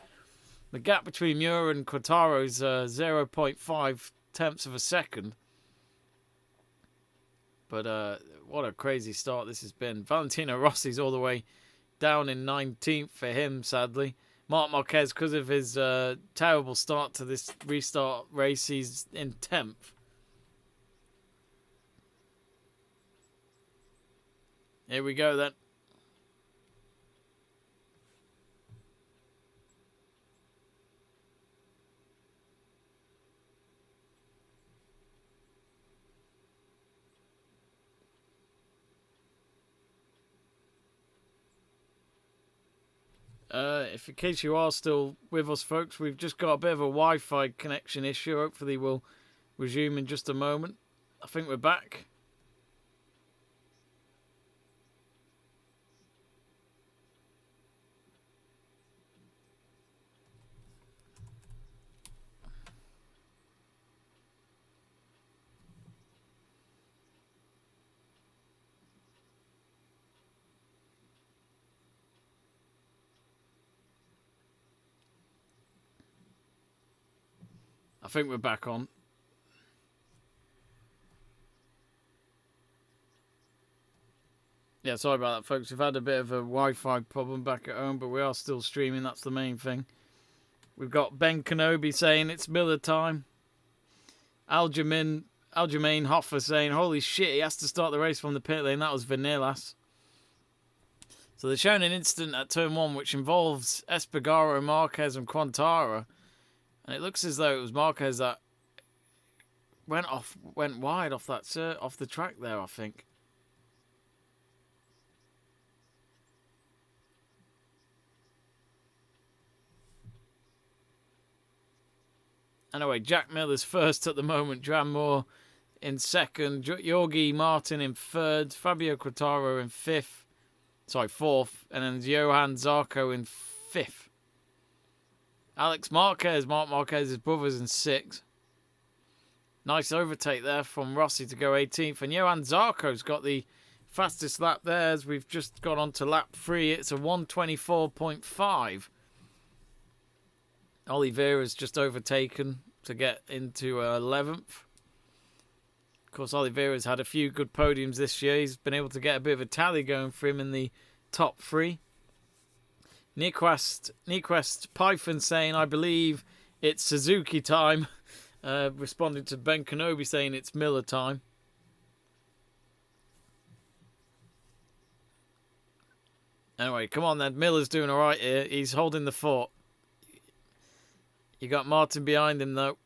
The gap between Muir and Quattaro is 0.5 tenths of a second. But what a crazy start this has been. Valentino Rossi's all the way down in 19th for him, sadly. Marc Marquez, because of his terrible start to this restart race, he's in 10th. Here we go then. If in case you are still with us, folks, we've just got a bit of a Wi-Fi connection issue. Hopefully we'll resume in just a moment. I think we're back. I think we're back on. Yeah, sorry about that, folks. We've had a bit of a Wi-Fi problem back at home, but we are still streaming. That's the main thing. We've got Ben Kenobi saying it's Miller time. Aljamain Hoffa saying, holy shit, he has to start the race from the pit lane. That was Vanillas. So they're showing an incident at turn 1 which involves Espargaro, Marquez and Quintana. And it looks as though it was Marquez that went wide off the track there, I think. Anyway, Jack Miller's first at the moment. Dram Moore in second. Jorge Martin in third. Fabio Quartararo in fourth. And then Johan Zarco in fifth. Alex Marquez, Marc Marquez's brother's in sixth. Nice overtake there from Rossi to go 18th. And Johan Zarco's got the fastest lap there as we've just got on to lap 3. It's a 1:24.5. Oliveira's just overtaken to get into 11th. Of course, Oliveira's had a few good podiums this year. He's been able to get a bit of a tally going for him in the top 3. Nyquist Python saying, I believe it's Suzuki time. Responding to Ben Kenobi saying it's Miller time. Anyway, come on then. Miller's doing alright here. He's holding the fort. You got Martin behind him, though.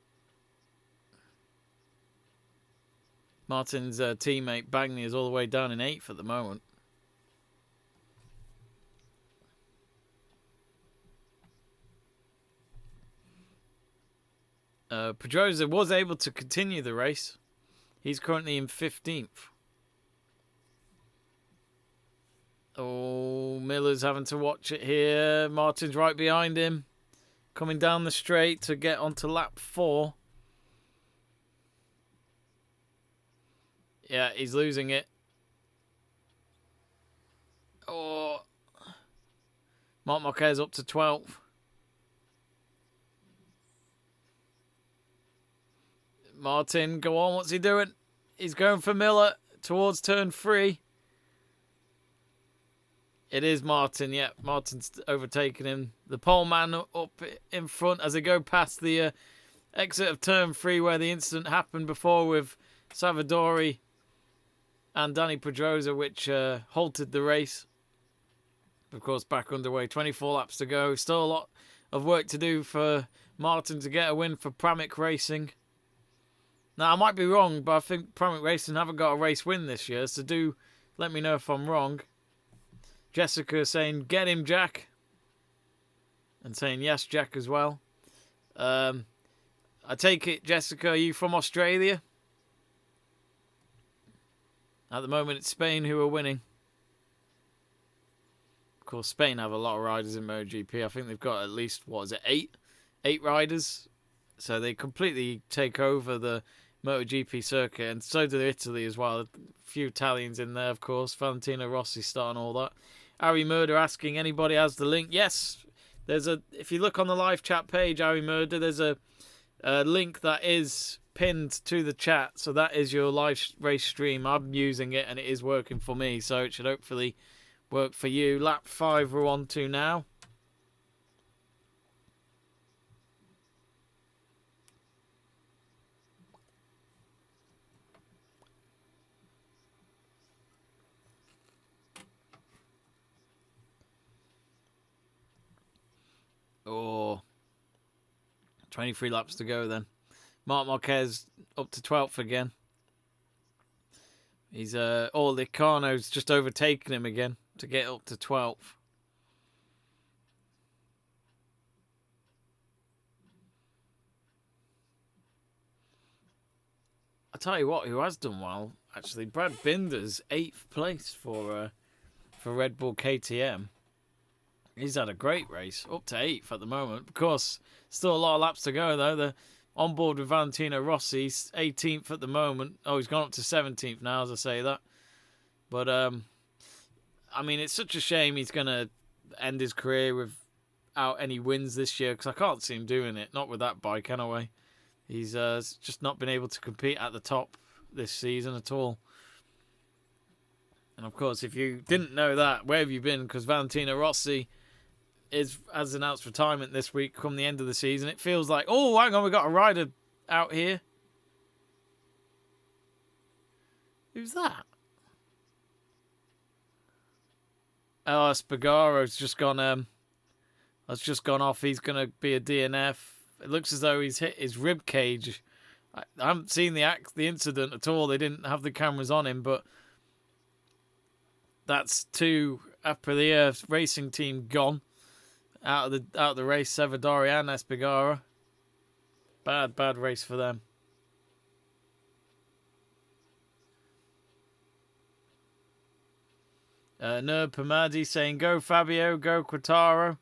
Martin's teammate, Bagney, is all the way down in 8th at the moment. Pedrosa was able to continue the race. He's currently in 15th. Oh, Miller's having to watch it here. Martin's right behind him. Coming down the straight to get onto lap 4. Yeah, he's losing it. Oh. Marc Marquez up to 12th. Martin, go on. What's he doing? He's going for Miller towards turn 3. It is Martin, yeah. Martin's overtaken him. The pole man up in front as they go past the exit of turn 3 where the incident happened before with Savadori and Danny Pedrosa, which halted the race. Of course, back underway. 24 laps to go. Still a lot of work to do for Martin to get a win for Pramac Racing. Now, I might be wrong, but I think Pramac Racing haven't got a race win this year, so do let me know if I'm wrong. Jessica saying, get him, Jack. And saying, yes, Jack, as well. I take it, Jessica, are you from Australia? At the moment, it's Spain who are winning. Of course, Spain have a lot of riders in MotoGP. I think they've got at least, 8 riders. So they completely take over the MotoGP circuit. And so do Italy as well. A few Italians in there, of course. Valentino Rossi starting all that. Harry Murder asking, anybody has the link? Yes, if you look on the live chat page, Harry Murder, there's a link that is pinned to the chat. So that is your live race stream. I'm using it and it is working for me. So it should hopefully work for you. Lap 5 we're on to now. Oh, 23 laps to go then. Marc Marquez up to 12th again. He's Licano's just overtaken him again to get up to 12th. I tell you what, who has done well actually, Brad Binder's 8th place for Red Bull KTM. He's had a great race, up to 8th at the moment. Of course, still a lot of laps to go, though. They're on board with Valentino Rossi. He's 18th at the moment. Oh, he's gone up to 17th now, as I say that. But, I mean, it's such a shame he's going to end his career without any wins this year, because I can't see him doing it. Not with that bike, anyway. He's just not been able to compete at the top this season at all. And of course, if you didn't know that, where have you been? Because Valentino Rossi has announced retirement this week come the end of the season. It feels like, oh, hang on, we've got a rider out here. Who's that? Oh, Spagaro's just gone. Has just gone off. He's going to be a DNF. It looks as though he's hit his rib cage. I haven't seen the incident at all. They didn't have the cameras on him, but that's two Aprilia racing team gone out of the race. Savadori and Espargaro. Bad race for them. Nerd Pamadi saying, go Fabio, go Quartaro.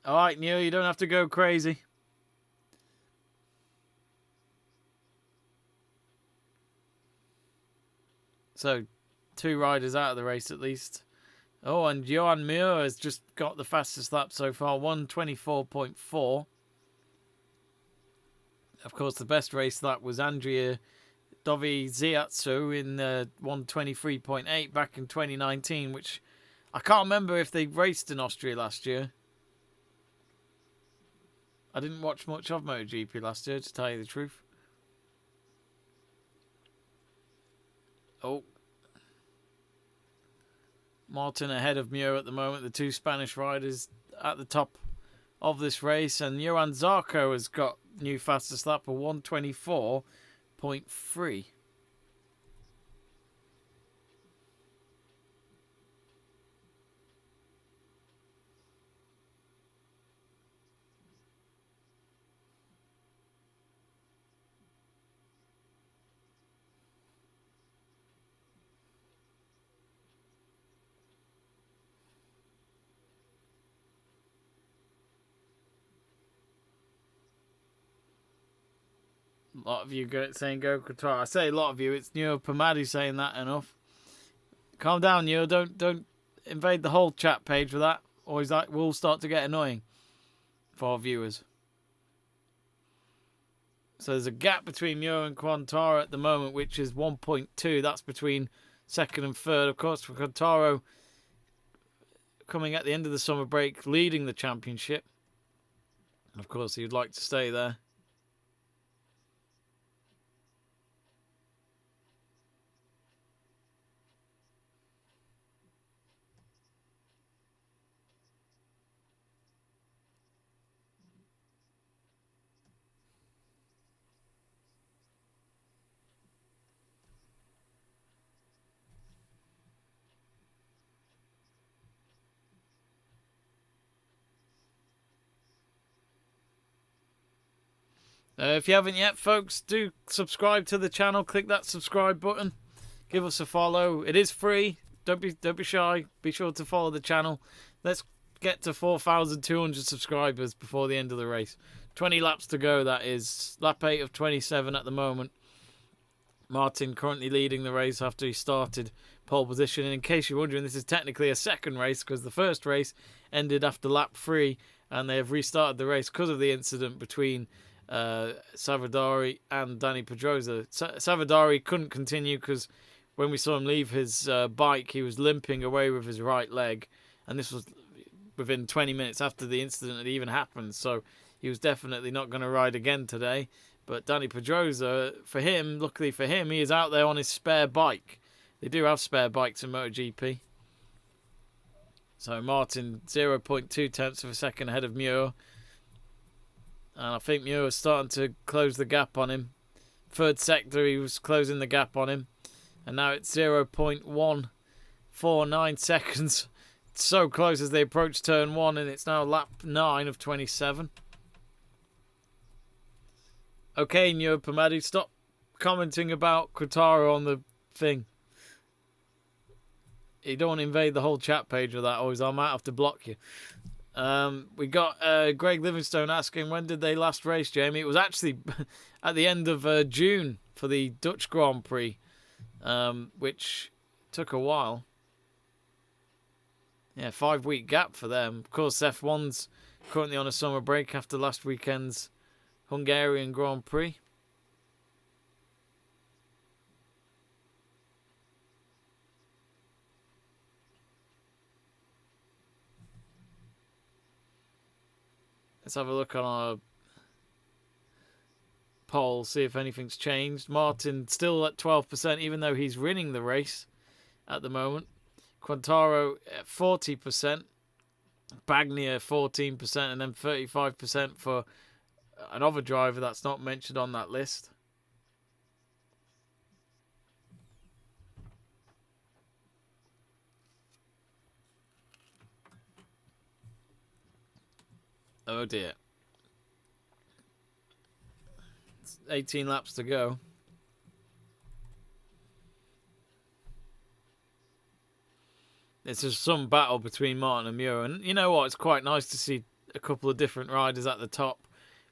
Alright, Neil, you don't have to go crazy. So, two riders out of the race at least. Oh, and Johan Mir has just got the fastest lap so far, 1:24.4. Of course, the best race lap was Andrea Dovizioso in 1:23.8 back in 2019, which I can't remember if they raced in Austria last year. I didn't watch much of MotoGP last year, to tell you the truth. Oh. Martin ahead of Muir at the moment. The two Spanish riders at the top of this race. And Johan Zarco has got new fastest lap of 1:24.3. A lot of you saying go Qatar. I say a lot of you. It's Neo Pamadi saying that enough. Calm down, Neo. Don't invade the whole chat page with that, or we'll start to get annoying for our viewers. So there's a gap between Neo and Quintaro at the moment, which is 1.2. That's between second and third. Of course, for Quintaro coming at the end of the summer break, leading the championship. Of course, he would like to stay there. If you haven't yet, folks, do subscribe to the channel. Click that subscribe button. Give us a follow. It is free. Don't be shy. Be sure to follow the channel. Let's get to 4,200 subscribers before the end of the race. 20 laps to go, that is. Lap 8 of 27 at the moment. Martin currently leading the race after he started pole position. And in case you're wondering, this is technically a second race because the first race ended after lap 3 and they have restarted the race because of the incident between Savadori and Dani Pedrosa. Savadori couldn't continue because when we saw him leave his bike, he was limping away with his right leg, and this was within 20 minutes after the incident had even happened, so he was definitely not going to ride again today. But Dani Pedrosa, for him, luckily for him, he is out there on his spare bike. They do have spare bikes in MotoGP. So Martin 0.2 tenths of a second ahead of Muir. And I think Muir was starting to close the gap on him. Third sector, he was closing the gap on him. And now it's 0.149 seconds. It's so close as they approach turn 1, and it's now lap 9 of 27. Okay, Muir Pamadi, stop commenting about Quintaro on the thing. You don't want to invade the whole chat page with that, or I might have to block you. We got Greg Livingstone asking, when did they last race, Jamie? It was actually at the end of June for the Dutch Grand Prix, which took a while. Yeah, 5-week gap for them. Of course, F1's currently on a summer break after last weekend's Hungarian Grand Prix. Let's have a look on our poll, see if anything's changed. Martin still at 12%, even though he's winning the race at the moment. Quintaro at 40%. Bagnaia 14%, and then 35% for another driver that's not mentioned on that list. Oh dear. It's 18 laps to go. It's just some battle between Martin and Muir. And you know what? It's quite nice to see a couple of different riders at the top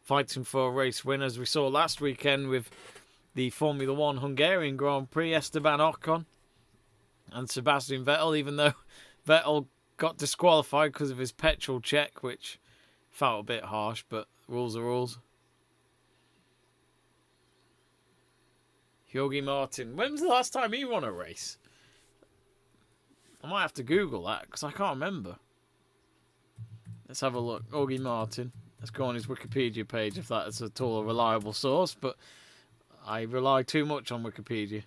fighting for a race win, as we saw last weekend with the Formula 1 Hungarian Grand Prix, Esteban Ocon and Sebastian Vettel, even though Vettel got disqualified because of his petrol check, which felt a bit harsh, but rules are rules. Jorge Martin. When was the last time he won a race? I might have to Google that because I can't remember. Let's have a look. Jorge Martin. Let's go on his Wikipedia page if that is at all a reliable source, but I rely too much on Wikipedia.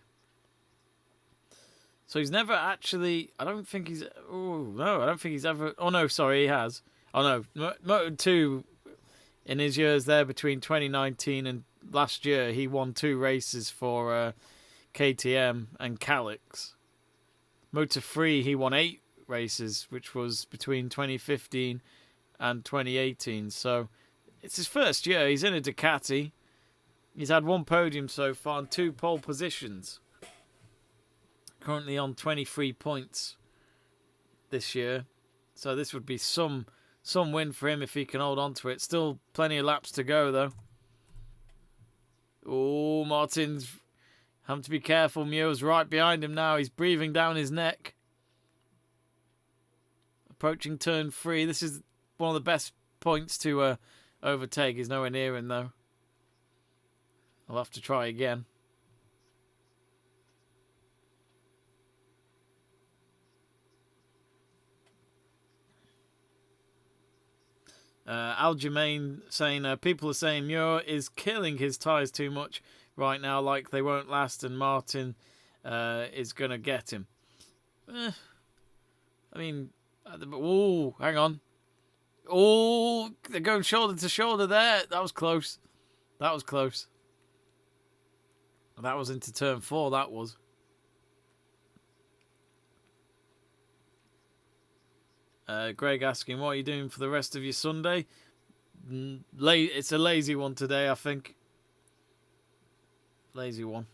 So he's never actually... I don't think he's... Oh, no, I don't think he's ever... Oh, no, sorry, he has. Oh, no. Moto2, in his years there between 2019 and last year, he won 2 races for KTM and Calix. Moto3, he won 8 races, which was between 2015 and 2018. So it's his first year. He's in a Ducati. He's had 1 podium so far and 2 pole positions. Currently on 23 points this year. So this would be some win for him if he can hold on to it. Still plenty of laps to go, though. Oh, Martin's having to be careful. Muir's right behind him now. He's breathing down his neck. Approaching turn 3. This is one of the best points to overtake. He's nowhere near him, though. I'll have to try again. Aljamain saying people are saying Muir is killing his tyres too much right now, like they won't last, and Martin is going to get him. I mean, oh, hang on. Oh, they're going shoulder to shoulder there. That was close. That was close. That was into turn 4, that was. Greg asking, what are you doing for the rest of your Sunday? It's a lazy one today, I think. Lazy one.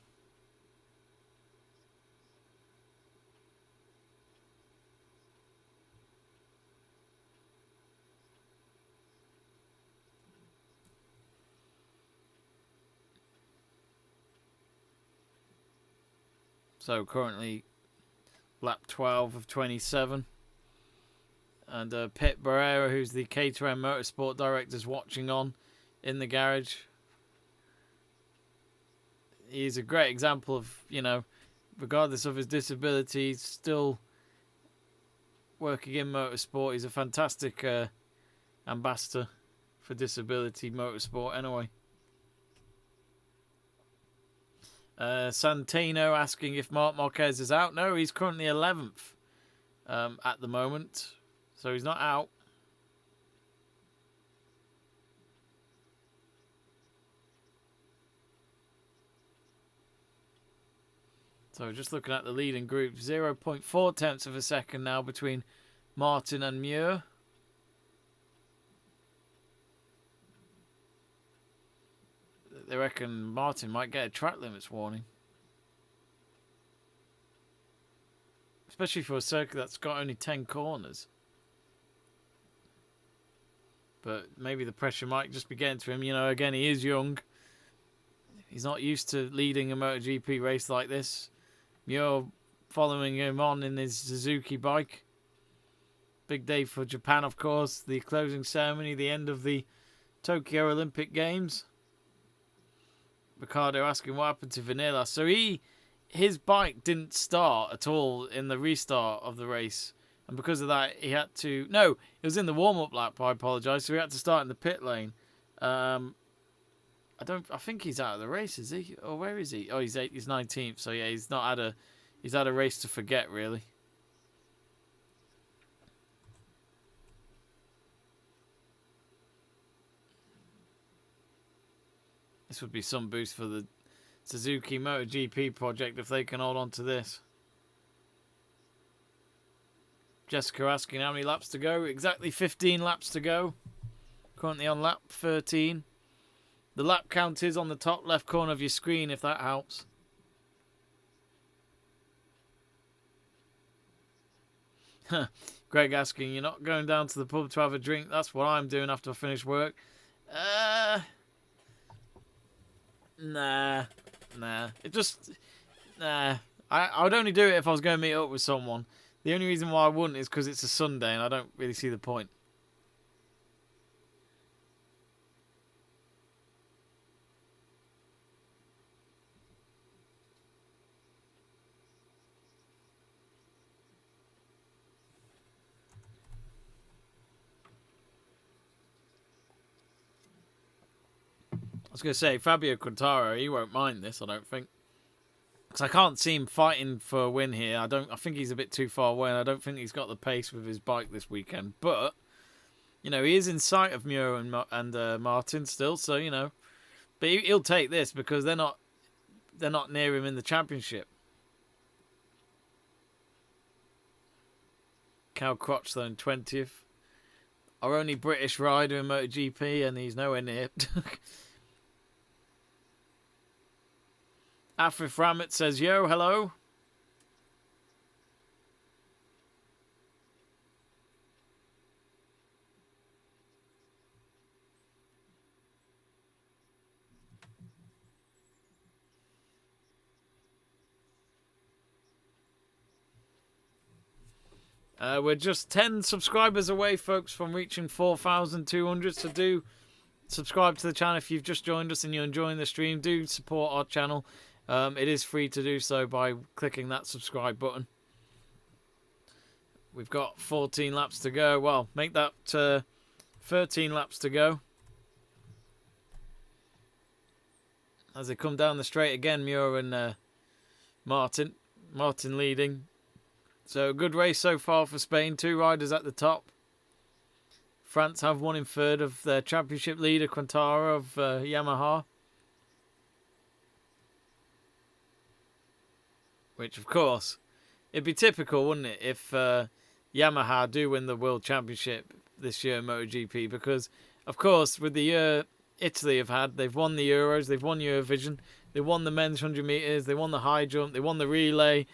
So currently lap 12 of 27. And Pete Barrera, who's the K2M Motorsport director, is watching on in the garage. He's a great example of, you know, regardless of his disability, he's still working in motorsport. He's a fantastic ambassador for disability motorsport anyway. Santino asking if Marc Marquez is out. No, he's currently 11th at the moment. So he's not out. So just looking at the leading group, 0.4 tenths of a second now between Martin and Muir. They reckon Martin might get a track limits warning. Especially for a circuit that's got only 10 corners. But maybe the pressure might just be getting to him. You know, again, he is young. He's not used to leading a MotoGP race like this. Muir following him on in his Suzuki bike. Big day for Japan, of course. The closing ceremony, the end of the Tokyo Olympic Games. Ricardo asking what happened to Vanilla. So his bike didn't start at all in the restart of the race And because of that, he had to... No, it was in the warm-up lap, I apologise. So he had to start in the pit lane. I think he's out of the race, is he? Or where is he? Oh, he's 19th. So yeah, he's had a race to forget, really. This would be some boost for the Suzuki MotoGP project if they can hold on to this. Jessica asking how many laps to go. Exactly 15 laps to go. Currently on lap 13. The lap count is on the top left corner of your screen if that helps. Greg asking, you're not going down to the pub to have a drink? That's what I'm doing after I finish work. Nah. I would only do it if I was going to meet up with someone. The only reason why I wouldn't is because it's a Sunday and I don't really see the point. I was going to say, Fabio Quartararo, he won't mind this, I don't think. Because I can't see him fighting for a win here. I think he's a bit too far away, and I don't think he's got the pace with his bike this weekend. But, you know, he is in sight of Muro and Martin still, so, you know. But he'll take this because they're not near him in the championship. Cal Crotchlow 20th. Our only British rider in MotoGP, and he's nowhere near. Afif Ramit says, yo, hello. We're just 10 subscribers away, folks, from reaching 4,200. So do subscribe to the channel if you've just joined us and you're enjoying the stream. Do support our channel. It is free to do so by clicking that subscribe button. We've got 14 laps to go. Well, make that 13 laps to go. As they come down the straight again, Muir and Martin. Martin leading. So, a good race so far for Spain. 2 riders at the top. France have one in third of their championship leader, Quintara of Yamaha. Which, of course, it'd be typical, wouldn't it, if Yamaha do win the World Championship this year in MotoGP? Because, of course, with the year Italy have had, they've won the Euros, they've won Eurovision, they won the men's 100 metres, they won the high jump, they won the relay,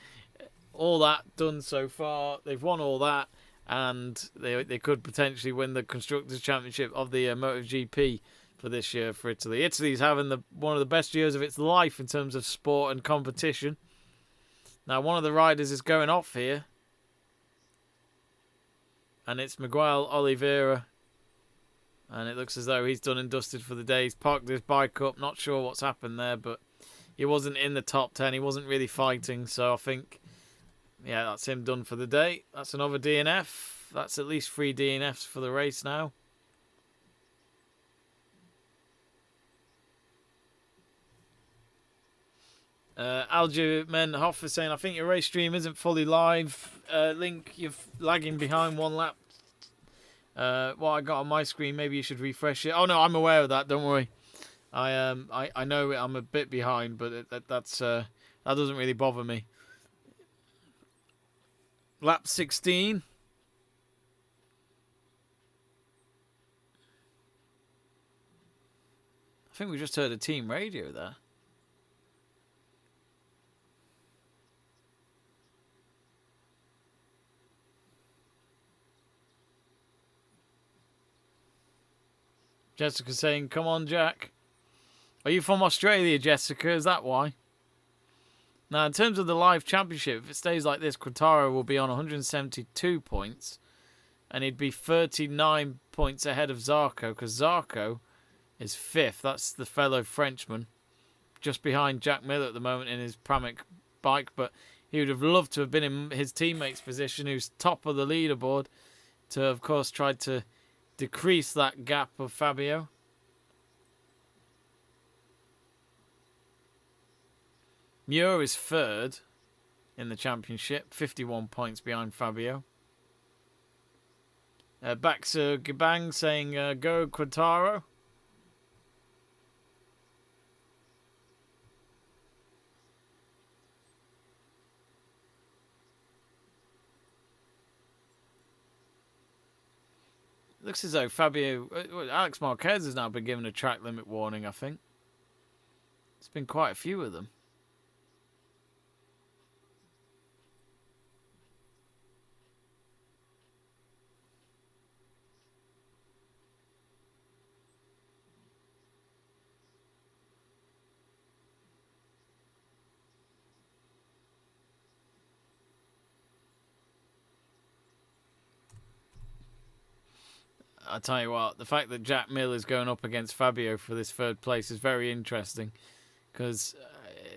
all that done so far. They've won all that, and they could potentially win the Constructors' Championship of the MotoGP for this year for Italy. Italy's having one of the best years of its life in terms of sport and competition. Now, one of the riders is going off here. And it's Miguel Oliveira. And it looks as though he's done and dusted for the day. He's parked his bike up. Not sure what's happened there, but he wasn't in the top 10. He wasn't really fighting. So I think, yeah, that's him done for the day. That's another DNF. That's at least 3 DNFs for the race now. Algerman Hoff is saying, I think your race stream isn't fully live. Link, you're lagging behind 1 lap. What I got on my screen, maybe you should refresh it. Oh no, I'm aware of that. Don't worry. I know I'm a bit behind, but that doesn't really bother me. Lap 16. I think we just heard a team radio there. Jessica saying, come on, Jack. Are you from Australia, Jessica? Is that why? Now, in terms of the live championship, if it stays like this, Quintaro will be on 172 points. And he'd be 39 points ahead of Zarco, because Zarco is 5th. That's the fellow Frenchman. Just behind Jack Miller at the moment in his Pramac bike. But He would have loved to have been in his teammate's position, who's top of the leaderboard, to, of course, try to decrease that gap of Fabio. Muir is third in the championship, 51 points behind Fabio. Back to Gibang saying, go Quintaro. Looks as though Alex Marquez has now been given a track limit warning, I think. It's been quite a few of them. I tell you what, the fact that Jack Miller is going up against Fabio for this third place is very interesting, because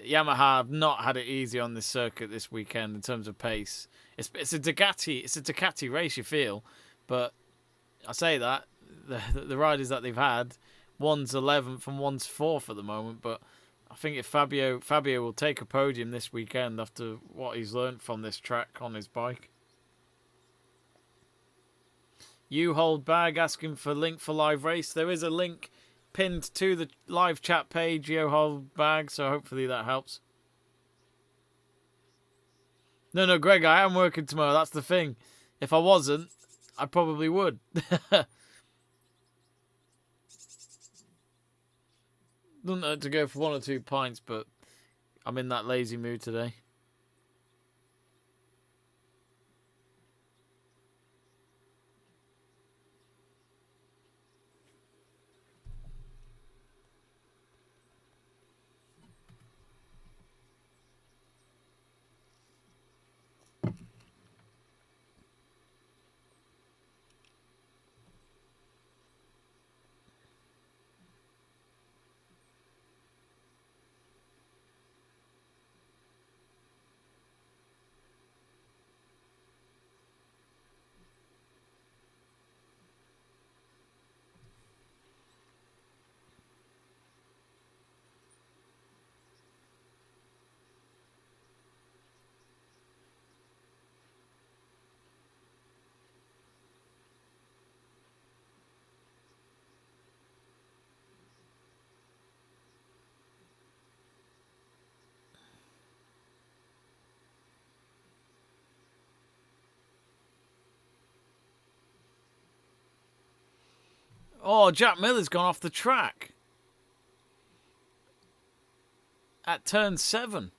Yamaha have not had it easy on this circuit this weekend in terms of pace. It's a Ducati race, you feel, but I say that the riders that they've had, one's 11th and one's 4th at the moment, but I think if Fabio will take a podium this weekend after what he's learned from this track on his bike. You hold bag asking for link for live race. There is a link pinned to the live chat page, You hold bag, so hopefully that helps. No, Greg, I am working tomorrow. That's the thing. If I wasn't, I probably would. Doesn't hurt to go for 1 or 2 pints, but I'm in that lazy mood today. Oh, Jack Miller's gone off the track at turn 7.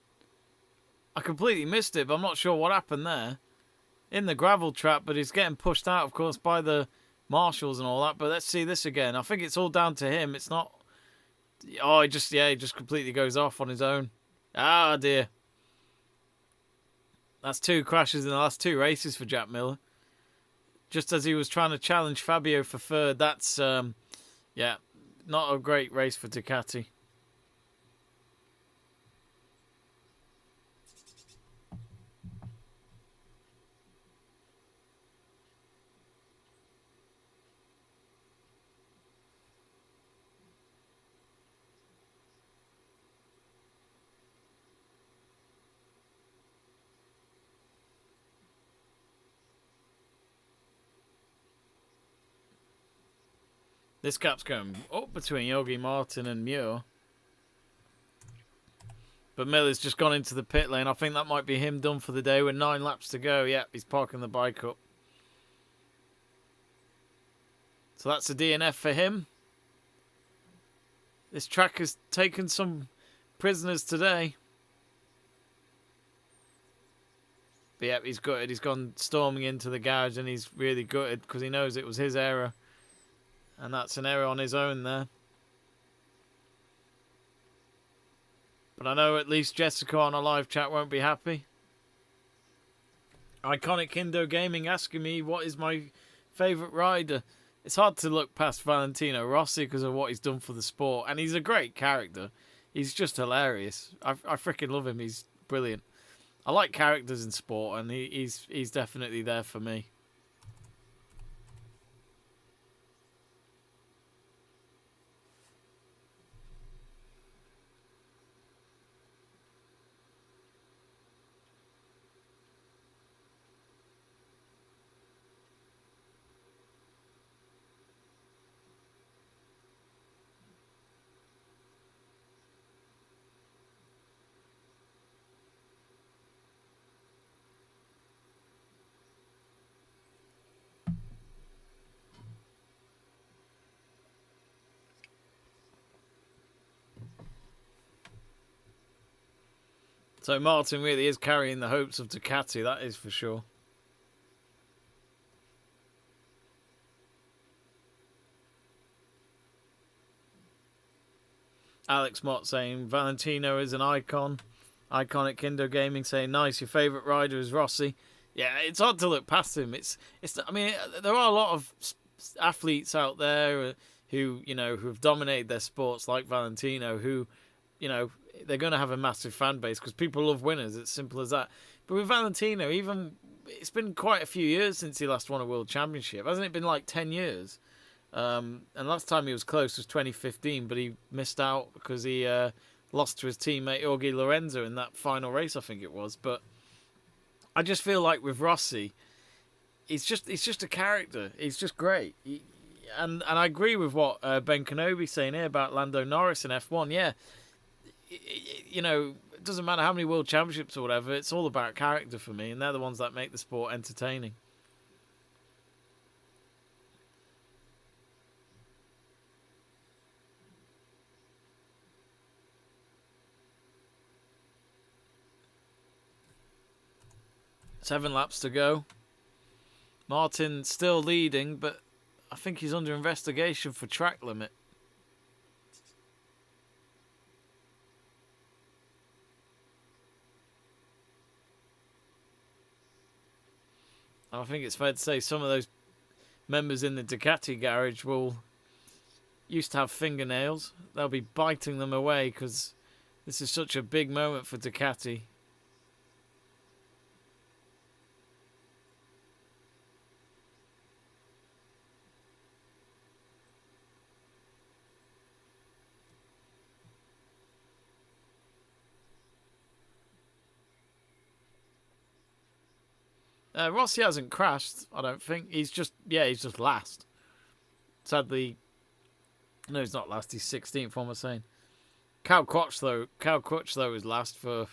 I completely missed it, but I'm not sure what happened there. In the gravel trap, but he's getting pushed out, of course, by the marshals and all that. But let's see this again. I think it's all down to him. It's not... Oh, he just completely goes off on his own. Ah, dear. That's 2 crashes in the last 2 races for Jack Miller. Just as he was trying to challenge Fabio for third. That's, yeah, not a great race for Ducati. This gap's going up between Yogi Martin and Muir. But Miller's just gone into the pit lane. I think that might be him done for the day with 9 laps to go. Yep, he's parking the bike up. So that's a DNF for him. This track has taken some prisoners today. But yep, he's gutted. He's gone storming into the garage and he's really gutted because he knows it was his error. And that's an error on his own there. But I know at least Jessica on a live chat won't be happy. Iconic Indo Gaming asking me what is my favourite rider. It's hard to look past Valentino Rossi because of what he's done for the sport. And he's a great character. He's just hilarious. I freaking love him. He's brilliant. I like characters in sport, and he's definitely there for me. So Martin really is carrying the hopes of Ducati, that is for sure. Alex Mott saying Valentino is an icon. Iconic Indo Gaming saying nice. Your favourite rider is Rossi. Yeah, it's hard to look past him. It's. I mean, there are a lot of athletes out there who who have dominated their sports like Valentino, who they're going to have a massive fan base because people love winners. It's simple as that. But with Valentino, even it's been quite a few years since he last won a world championship, hasn't it? Been like 10 years. And last time he was close was 2015, but he missed out because he lost to his teammate Jorge Lorenzo in that final race, I think it was. But I just feel like with Rossi, he's just a character. He's just great. And I agree with what Ben Kenobi saying here about Lando Norris in F1. Yeah, it doesn't matter how many world championships or whatever. It's all about character for me, and they're the ones that make the sport entertaining. Seven laps to go. Martin still leading, but I think he's under investigation for track limit. I think it's fair to say some of those members in the Ducati garage used to have fingernails. They'll be biting them away because this is such a big moment for Ducati. Rossi hasn't crashed, I don't think. He's just last. Sadly, no, he's not last. He's 16th. What am I saying? Cal Crutchlow is last for.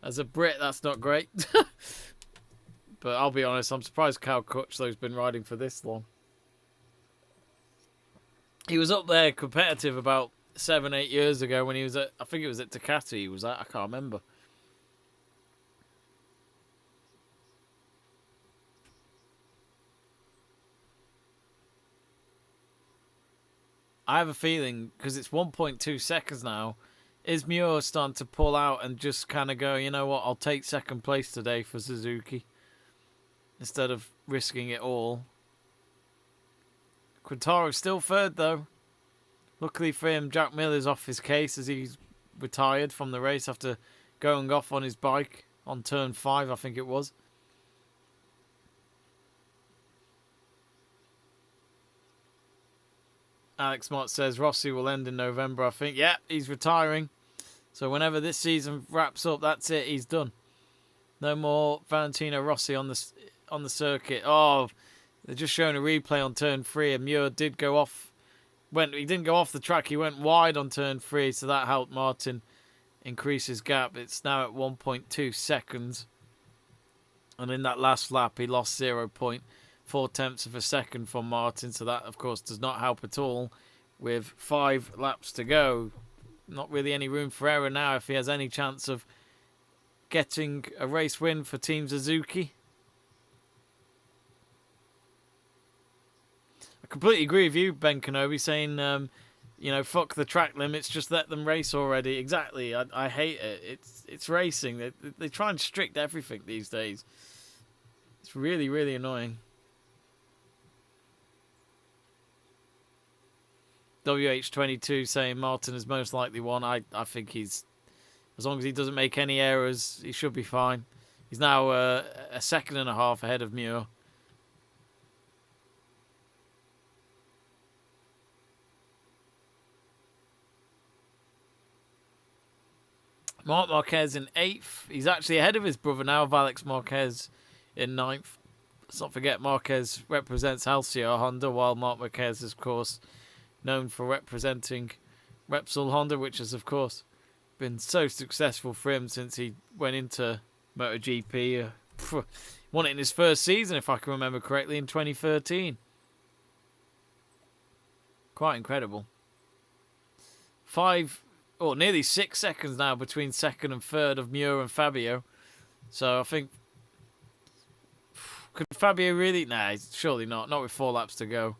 As a Brit, that's not great. But I'll be honest, I'm surprised Cal Crutchlow's been riding for this long. He was up there competitive about 7-8 years ago when he was at. I think it was at Ducati. He was at. I can't remember. I have a feeling, because it's 1.2 seconds now, is Muir starting to pull out and just kind of go, you know what, I'll take second place today for Suzuki instead of risking it all. Quintaro's still third, though. Luckily for him, Jack Miller's off his case as he's retired from the race after going off on his bike on turn 5, I think it was. Alex Mott says Rossi will end in November, I think. Yeah, he's retiring. So whenever this season wraps up, that's it. He's done. No more Valentino Rossi on the circuit. Oh, they're just showing a replay on turn 3, and Muir did go off. He didn't go off the track. He went wide on turn 3, so that helped Martin increase his gap. It's now at 1.2 seconds. And in that last lap, he lost 0.4 tenths of a second from Martin, so that, of course, does not help at all. With 5 laps to go, not really any room for error now if he has any chance of getting a race win for Team Suzuki. I completely agree with you, Ben Kenobi, saying, fuck the track limits, just let them race already. Exactly, I hate it. It's racing. They try and strict everything these days. It's really, really annoying. WH22 saying Martin is most likely one. I think he's As long as he doesn't make any errors, he should be fine. He's now a second and a half ahead of Muir. Marc Marquez in 8th. He's actually ahead of his brother now, Alex Marquez, in 9th. Let's not forget Marquez represents Halcyon Honda, while Marc Marquez is, of course, known for representing Repsol Honda, which has, of course, been so successful for him since he went into MotoGP. Won it in his first season, if I can remember correctly, in 2013. Quite incredible. Nearly 6 seconds now between second and third of Muir and Fabio. So I think, could Fabio really? Nah, surely not. Not with 4 laps to go.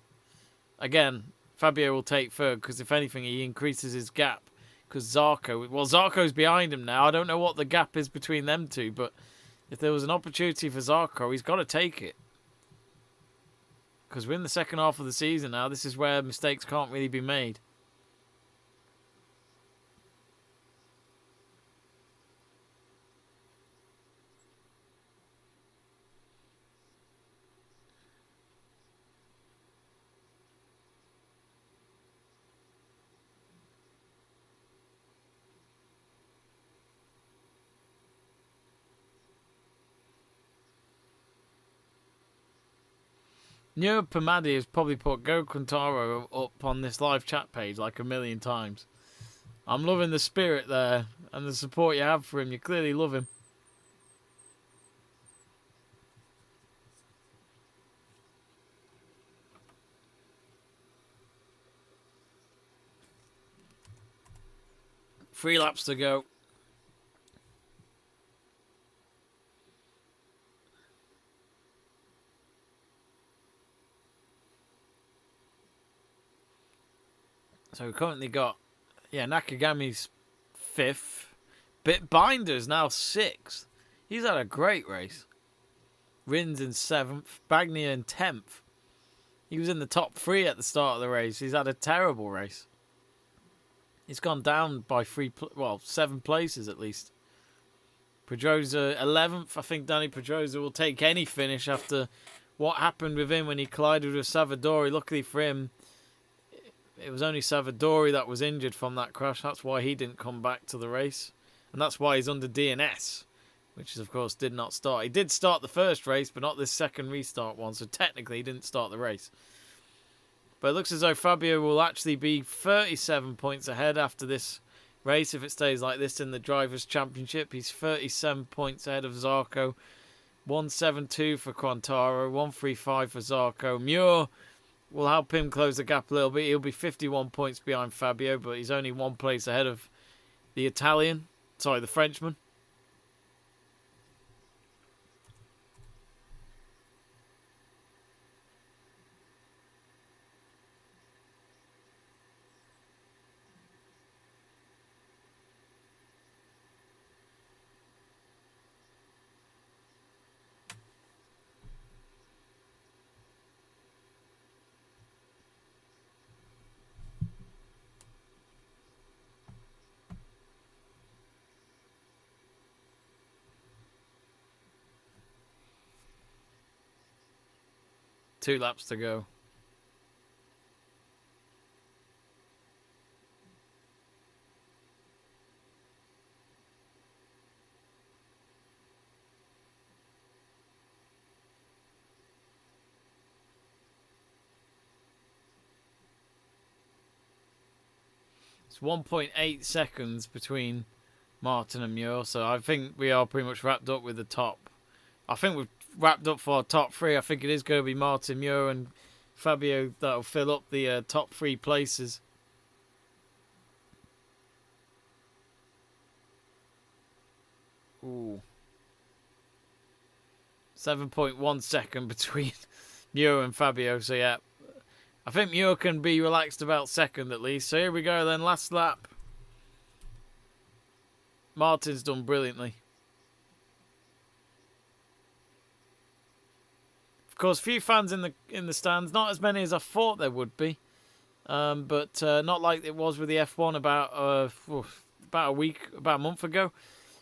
Again, Fabio will take third because if anything, he increases his gap. Because Zarco's behind him now. I don't know what the gap is between them two, but if there was an opportunity for Zarco, he's got to take it. Because we're in the second half of the season now. This is where mistakes can't really be made. Nura Pamadi has probably put Go Quintaro up on this live chat page like a million times. I'm loving the spirit there and the support you have for him. You clearly love him. Three laps to go. So we've currently got, Nakagami's 5th. Bitbinder's now 6th. He's had a great race. Rins in 7th. Bagnier in 10th. He was in the top 3 at the start of the race. He's had a terrible race. He's gone down by 7 places at least. Pedrosa 11th. I think Danny Pedrosa will take any finish after what happened with him when he collided with Savadori. Luckily for him, it was only Savadori that was injured from that crash. That's why he didn't come back to the race. And that's why he's under DNS, which, of course, did not start. He did start the first race, but not this second restart one. So technically, he didn't start the race. But it looks as though Fabio will actually be 37 points ahead after this race. If it stays like this in the Drivers' Championship, he's 37 points ahead of Zarco. 172 for Quintaro, 135 for Zarco. Muir will help him close the gap a little bit. He'll be 51 points behind Fabio, but he's only 1 place ahead of the Frenchman. Two laps to go. It's 1.8 seconds between Martin and Muir, so I think we are pretty much wrapped up with the top. I think we've wrapped up for our top 3. I think it is going to be Martin, Muir and Fabio that will fill up the top 3 places. Ooh. 7.1 second between Muir and Fabio, so yeah. I think Muir can be relaxed about second at least. So here we go then, last lap. Martin's done brilliantly. Of course, few fans in the stands. Not as many as I thought there would be. But not like it was with the F1 about about a month ago.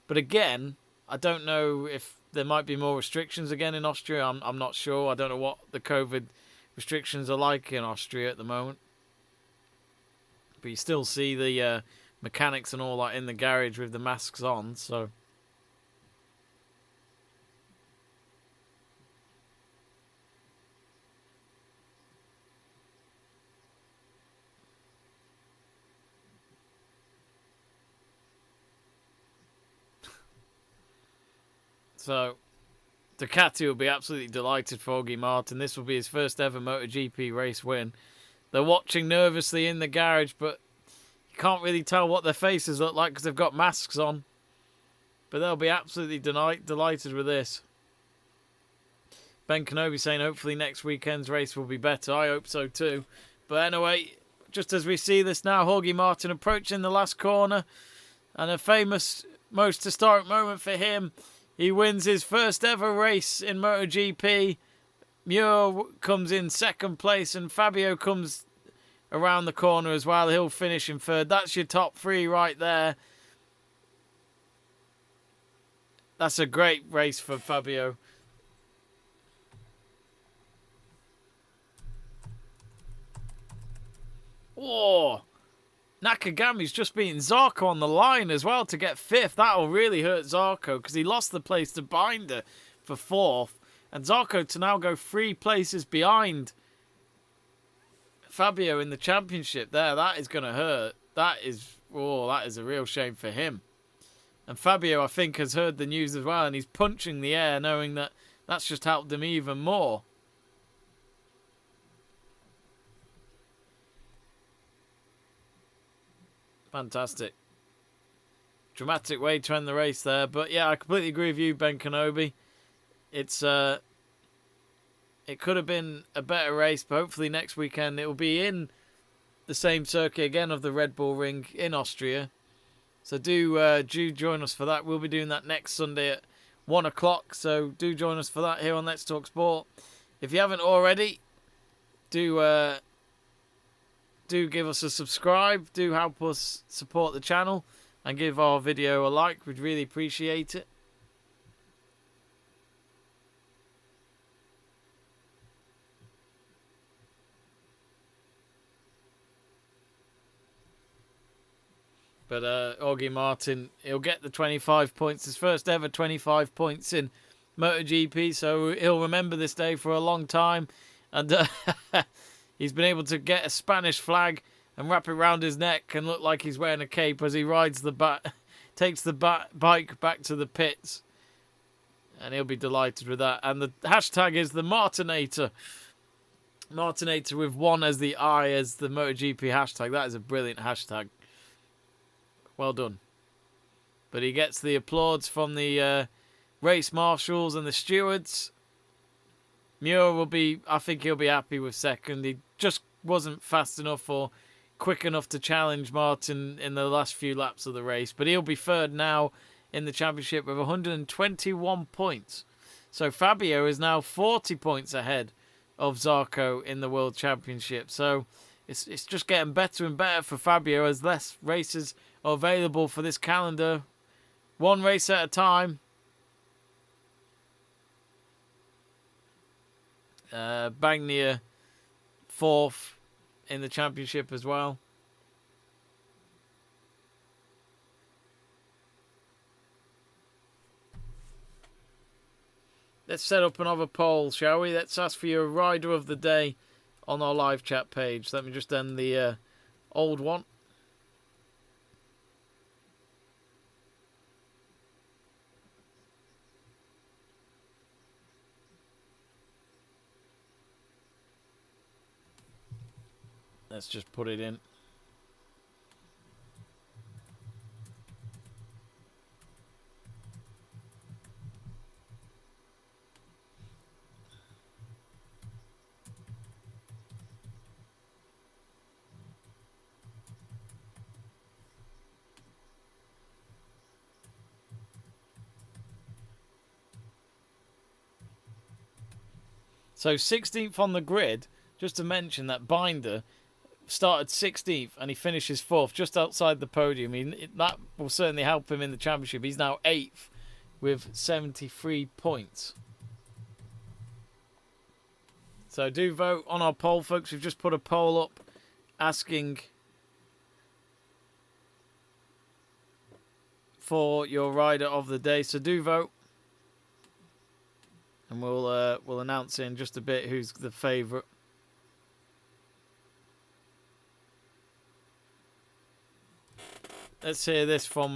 But again, I don't know if there might be more restrictions again in Austria. I'm not sure. I don't know what the COVID restrictions are like in Austria at the moment. But you still see the mechanics and all that in the garage with the masks on, so... So, Ducati will be absolutely delighted for Jorge Martin. This will be his first ever MotoGP race win. They're watching nervously in the garage, but you can't really tell what their faces look like because they've got masks on. But they'll be absolutely delighted with this. Ben Kenobi saying hopefully next weekend's race will be better. I hope so too. But anyway, just as we see this now, Jorge Martin approaching the last corner. And a famous, most historic moment for him. He wins his first ever race in MotoGP. Muir comes in second place and Fabio comes around the corner as well. He'll finish in third. That's your top three right there. That's a great race for Fabio. Oh, Nakagami's just beaten Zarco on the line as well to get fifth. That'll really hurt Zarco because he lost the place to Binder for fourth. And Zarco to now go 3 places behind Fabio in the championship there. That is going to hurt. That is a real shame for him. And Fabio, I think, has heard the news as well. And he's punching the air knowing that that's just helped him even more. Fantastic. Dramatic way to end the race there. But yeah, I completely agree with you, Ben Kenobi. It could have been a better race, but hopefully next weekend it will be in the same circuit again of the Red Bull Ring in Austria. So do join us for that. We'll be doing that next Sunday at 1 o'clock. So do join us for that here on Let's Talk Sport. If you haven't already, do give us a subscribe. Do help us support the channel and give our video a like. We'd really appreciate it. But Jorge Martin, he'll get the 25 points. His first ever 25 points in MotoGP. So he'll remember this day for a long time. And he's been able to get a Spanish flag and wrap it around his neck and look like he's wearing a cape as he rides takes the bike back to the pits. And he'll be delighted with that. And the hashtag is the Martinator. Martinator with one as the I as the MotoGP hashtag. That is a brilliant hashtag. Well done. But he gets the applause from the race marshals and the stewards. Muir will be, I think he'll be happy with second. He just wasn't fast enough or quick enough to challenge Martin in the last few laps of the race. But he'll be third now in the championship with 121 points. So Fabio is now 40 points ahead of Zarco in the World Championship. So it's just getting better and better for Fabio as less races are available for this calendar. One race at a time. Bagnaia fourth in the championship as well. Let's set up another poll, shall we? Let's ask for your rider of the day on our live chat page. Let me just end the old one. Let's just put it in. So 16th on the grid, just to mention that Binder started 16th and he finishes 4th, just outside the podium. That will certainly help him in the championship. He's now 8th with 73 points. So do vote on our poll, folks. We've just put a poll up asking for your rider of the day. So do vote, and we'll announce in just a bit who's the favourite. Let's hear this from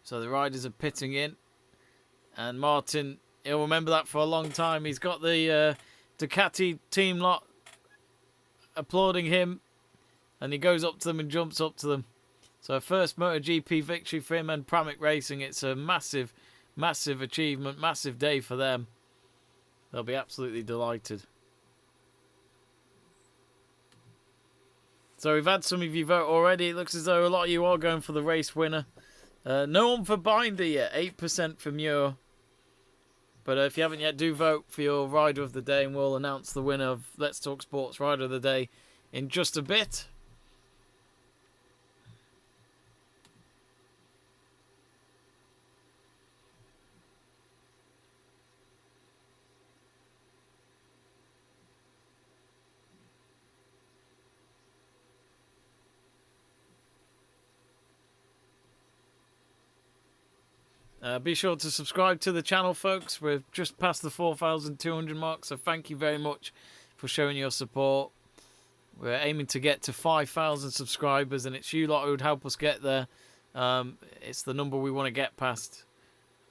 So the riders are pitting in, and Martin, he'll remember that for a long time. He's got the Ducati team lot applauding him, and he goes up to them and jumps up to them. So first MotoGP victory for him and Pramac Racing. It's a massive, massive achievement, massive day for them. They'll be absolutely delighted. So we've had some of you vote already. It looks as though a lot of you are going for the race winner. No one for Binder yet. 8% for Muir. But if you haven't yet, do vote for your rider of the day, and we'll announce the winner of Let's Talk Sports Rider of the Day in just a bit. Be sure to subscribe to the channel, folks. We're just past the 4,200 mark, so thank you very much for showing your support. We're aiming to get to 5,000 subscribers, and it's you lot who would help us get there. It's the number we want to get past,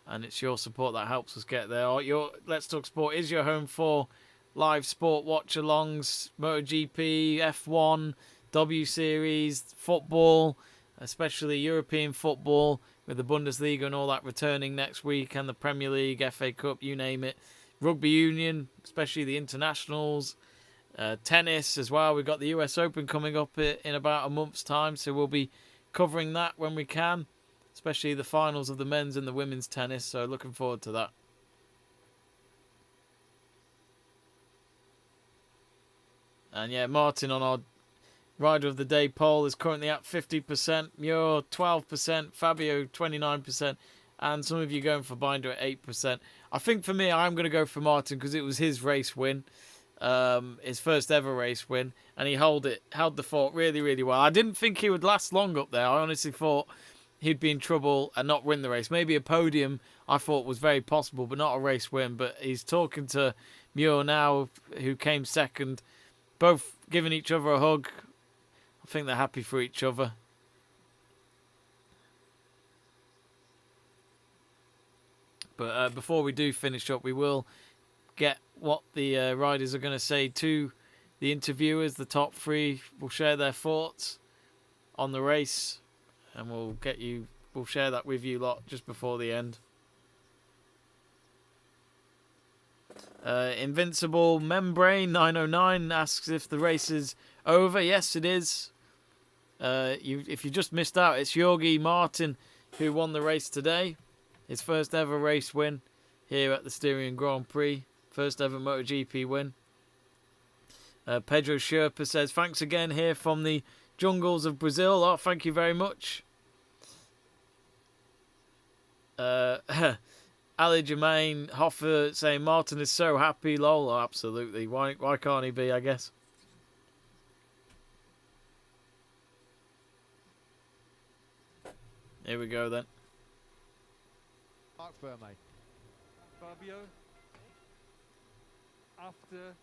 and it's your support that helps us get there. Your Let's Talk Sport is your home for live sport watch-alongs, MotoGP, F1, W Series, football, especially European football, with the Bundesliga and all that returning next week, and the Premier League, FA Cup, you name it. Rugby Union, especially the internationals. Tennis as well. We've got the US Open coming up in about a month's time, so we'll be covering that when we can, especially the finals of the men's and the women's tennis, so looking forward to that. And yeah, Martin on our Rider of the Day poll is currently at 50%, Muir 12%, Fabio 29%, and some of you going for Binder at 8%. I think for me, I'm going to go for Martin because it was his race win, his first ever race win, and he held the fort really, really well. I didn't think he would last long up there. I honestly thought he'd be in trouble and not win the race. Maybe a podium I thought was very possible, but not a race win. But he's talking to Muir now, who came second, both giving each other a hug. I think they're happy for each other. But before we do finish up, we will get what the riders are going to say to the interviewers. The top three will share their thoughts on the race, and we'll share that with you lot just before the end. Invincible Membrane 909 asks if the race is over. Yes, it is. If you just missed out, it's Jorge Martin who won the race today. His first ever race win here at the Styrian Grand Prix. First ever MotoGP win. Pedro Sherpa says, thanks again here from the jungles of Brazil. Oh, thank you very much. Ali Jermaine Hoffer saying, Martin is so happy, lol. Oh, absolutely. Why can't he be, I guess? Here we go then. Mark Ferme. Fabio, after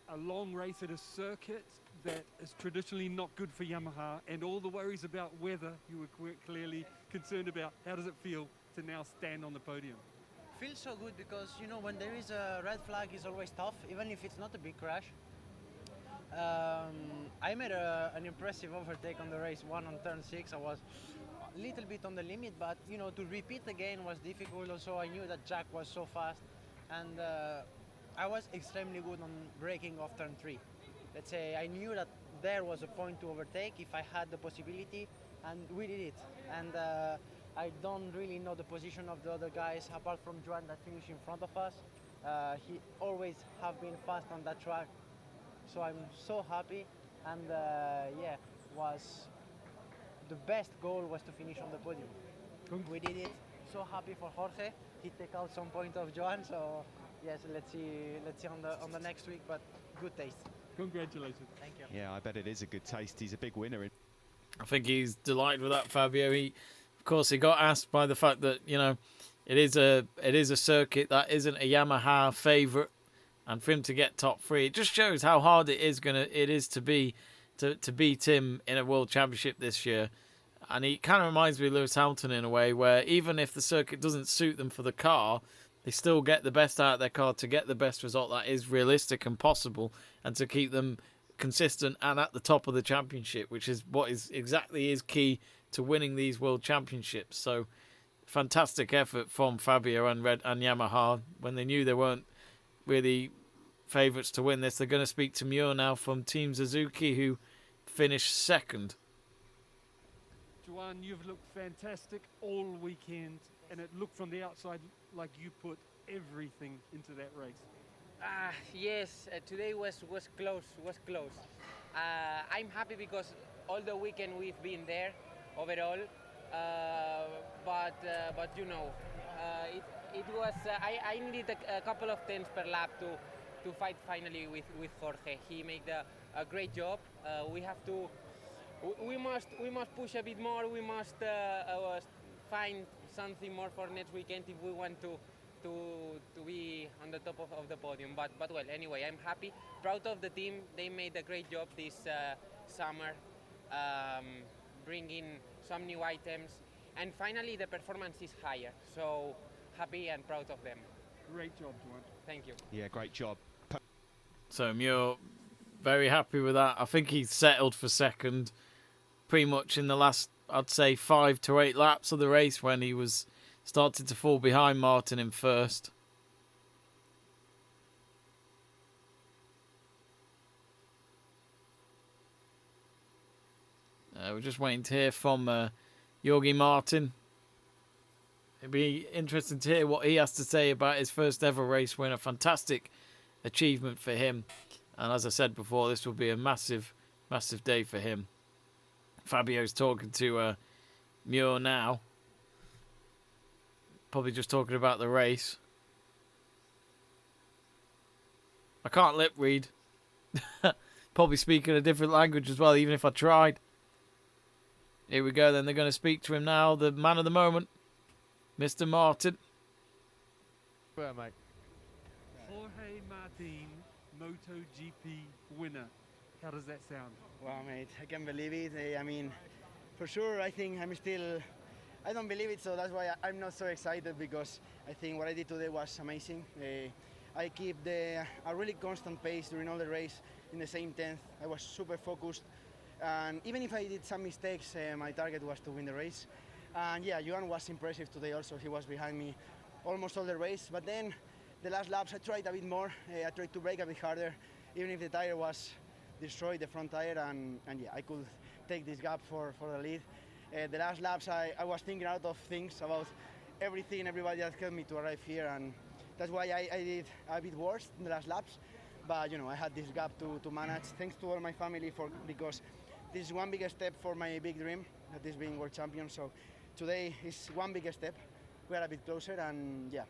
a long race at a circuit that is traditionally not good for Yamaha, and all the worries about weather you were clearly concerned about, how does it feel to now stand on the podium? Feels so good because, you know, when there is a red flag, it's always tough, even if it's not a big crash. I made an impressive overtake on the race one on turn 6. I was a little bit on the limit, but you know, to repeat again was difficult. Also, I knew that Jack was so fast, and I was extremely good on braking off turn 3. Let's say I knew that there was a point to overtake if I had the possibility, and we did it. And I don't really know the position of the other guys apart from Joan that finished in front of us. He always have been fast on that track, so I'm so happy. And yeah, was the best goal was to finish on the podium. We did it. So happy for Jorge. He take out some point of Joan. So yes, let's see on the next week. But good taste. Congratulations. Thank you. Yeah, I bet it is a good taste. He's a big winner. I think he's delighted with that, Fabio. Of course, he got asked by the fact that it is a circuit that isn't a Yamaha favourite, and for him to get top three, it just shows how hard it is to beat him in a World Championship this year. And he kind of reminds me of Lewis Hamilton in a way, where even if the circuit doesn't suit them for the car, they still get the best out of their car to get the best result that is realistic and possible, and to keep them consistent and at the top of the championship, which is what is exactly key to winning these World Championships. So fantastic effort from Fabio and Yamaha. When they knew they weren't really favourites to win this, they're going to speak to Muir now from Team Suzuki, who finished second. Joan, you've looked fantastic all weekend, and it looked from the outside like you put everything into that race. Yes, today was close. I'm happy because all the weekend we've been there overall, but it was I needed a couple of tenths per lap to fight finally with Jorge. He made a great job. We must push a bit more. We must find something more for next weekend if we want to be on the top of the podium. But well, anyway, I'm happy, proud of the team. They made a great job this summer, bringing some new items, and finally the performance is higher. So happy and proud of them. Great job, Joan. Thank you. Yeah, great job. So Muir, very happy with that. I think he settled for second pretty much in the last, I'd say, 5 to 8 laps of the race, when he was started to fall behind Martin in first. We're just waiting to hear from Jorge Martin. It'd be interesting to hear what he has to say about his first ever race win. A fantastic achievement for him. And as I said before, this will be a massive, massive day for him. Fabio's talking to Muir now. Probably just talking about the race. I can't lip read. Probably speaking a different language as well, even if I tried. Here we go then. They're going to speak to him now. The man of the moment, Mr. Martin. Well, mate. Jorge Martin, Moto GP winner. How does that sound? Wow, mate, I can't believe it. I mean, for sure, I think I don't believe it, so that's why I'm not so excited, because I think what I did today was amazing. I keep a really constant pace during all the race in the same 10th. I was super focused, and even if I did some mistakes, my target was to win the race. And yeah, Joan was impressive today also. He was behind me almost all the race, but then the last laps I tried a bit more. I tried to brake a bit harder, even if the tire was destroyed, the front tire, and yeah, I could take this gap for the lead. The last laps I was thinking out of things about everything, everybody that helped me to arrive here, and that's why I did a bit worse in the last laps. But you know, I had this gap to manage. Thanks to all my family because this is one big step for my big dream, that is being world champion. So today is one big step. We are a bit closer, and yeah.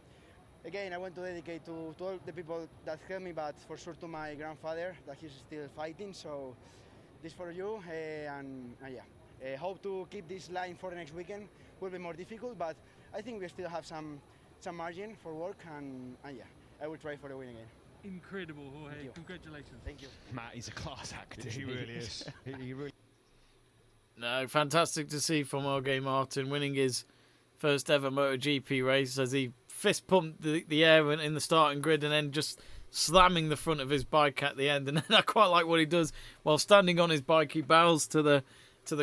Again, I want to dedicate to all the people that helped me, but for sure to my grandfather, that he's still fighting. So this for you, and yeah. Hope to keep this line for the next weekend. Will be more difficult, but I think we still have some margin for work, and yeah, I will try for the win again. Incredible, Jorge. Congratulations. Thank you. Matt, he's a class act. He really is. He really. No, fantastic to see from Jorge Martin winning his first ever MotoGP race, as he fist pumped the air in the starting grid and then just slamming the front of his bike at the end. And then I quite like what he does while standing on his bike. He bows to the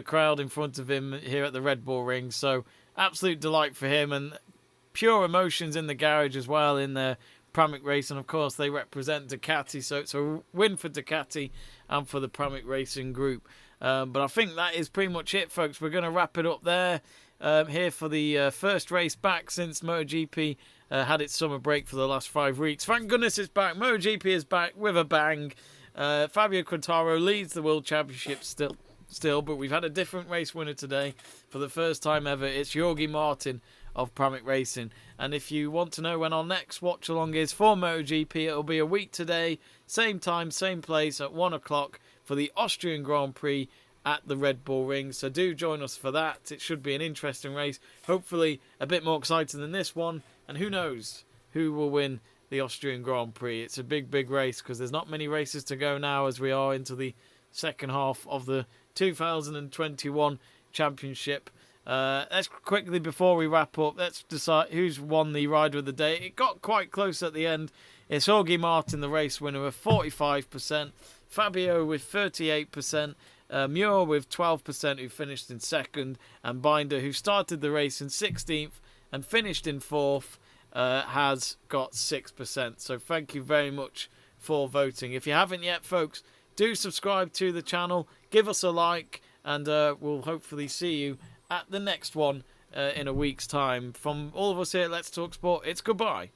crowd in front of him here at the Red Bull Ring. So absolute delight for him, and pure emotions in the garage as well in the Pramac race. And of course they represent Ducati, so it's a win for Ducati and for the Pramac Racing Group. But I think that is pretty much it, folks. We're going to wrap it up there. here for the first race back since MotoGP had its summer break for the last 5 weeks. Thank goodness it's back. MotoGP is back with a bang. Fabio Quartararo leads the World Championship still, but we've had a different race winner today. For the first time ever, it's Jorge Martin of Pramac Racing. And if you want to know when our next watch along is for MotoGP, it'll be a week today, same time, same place at 1 o'clock for the Austrian Grand Prix at the Red Bull Ring. So do join us for that. It should be an interesting race, hopefully a bit more exciting than this one, and who knows who will win the Austrian Grand Prix. It's a big race because there's not many races to go now as we are into the second half of the 2021 championship. Let's quickly, before we wrap up, let's decide who's won the Rider of the Day. It got quite close at the end. It's Jorge Martin, the race winner, with 45%. Fabio with 38%. Muir with 12%, who finished in second. And Binder, who started the race in 16th and finished in 4th, has got 6%. So thank you very much for voting. If you haven't yet, folks, do subscribe to the channel, give us a like, and we'll hopefully see you at the next one in a week's time. From all of us here at Let's Talk Sport, it's goodbye.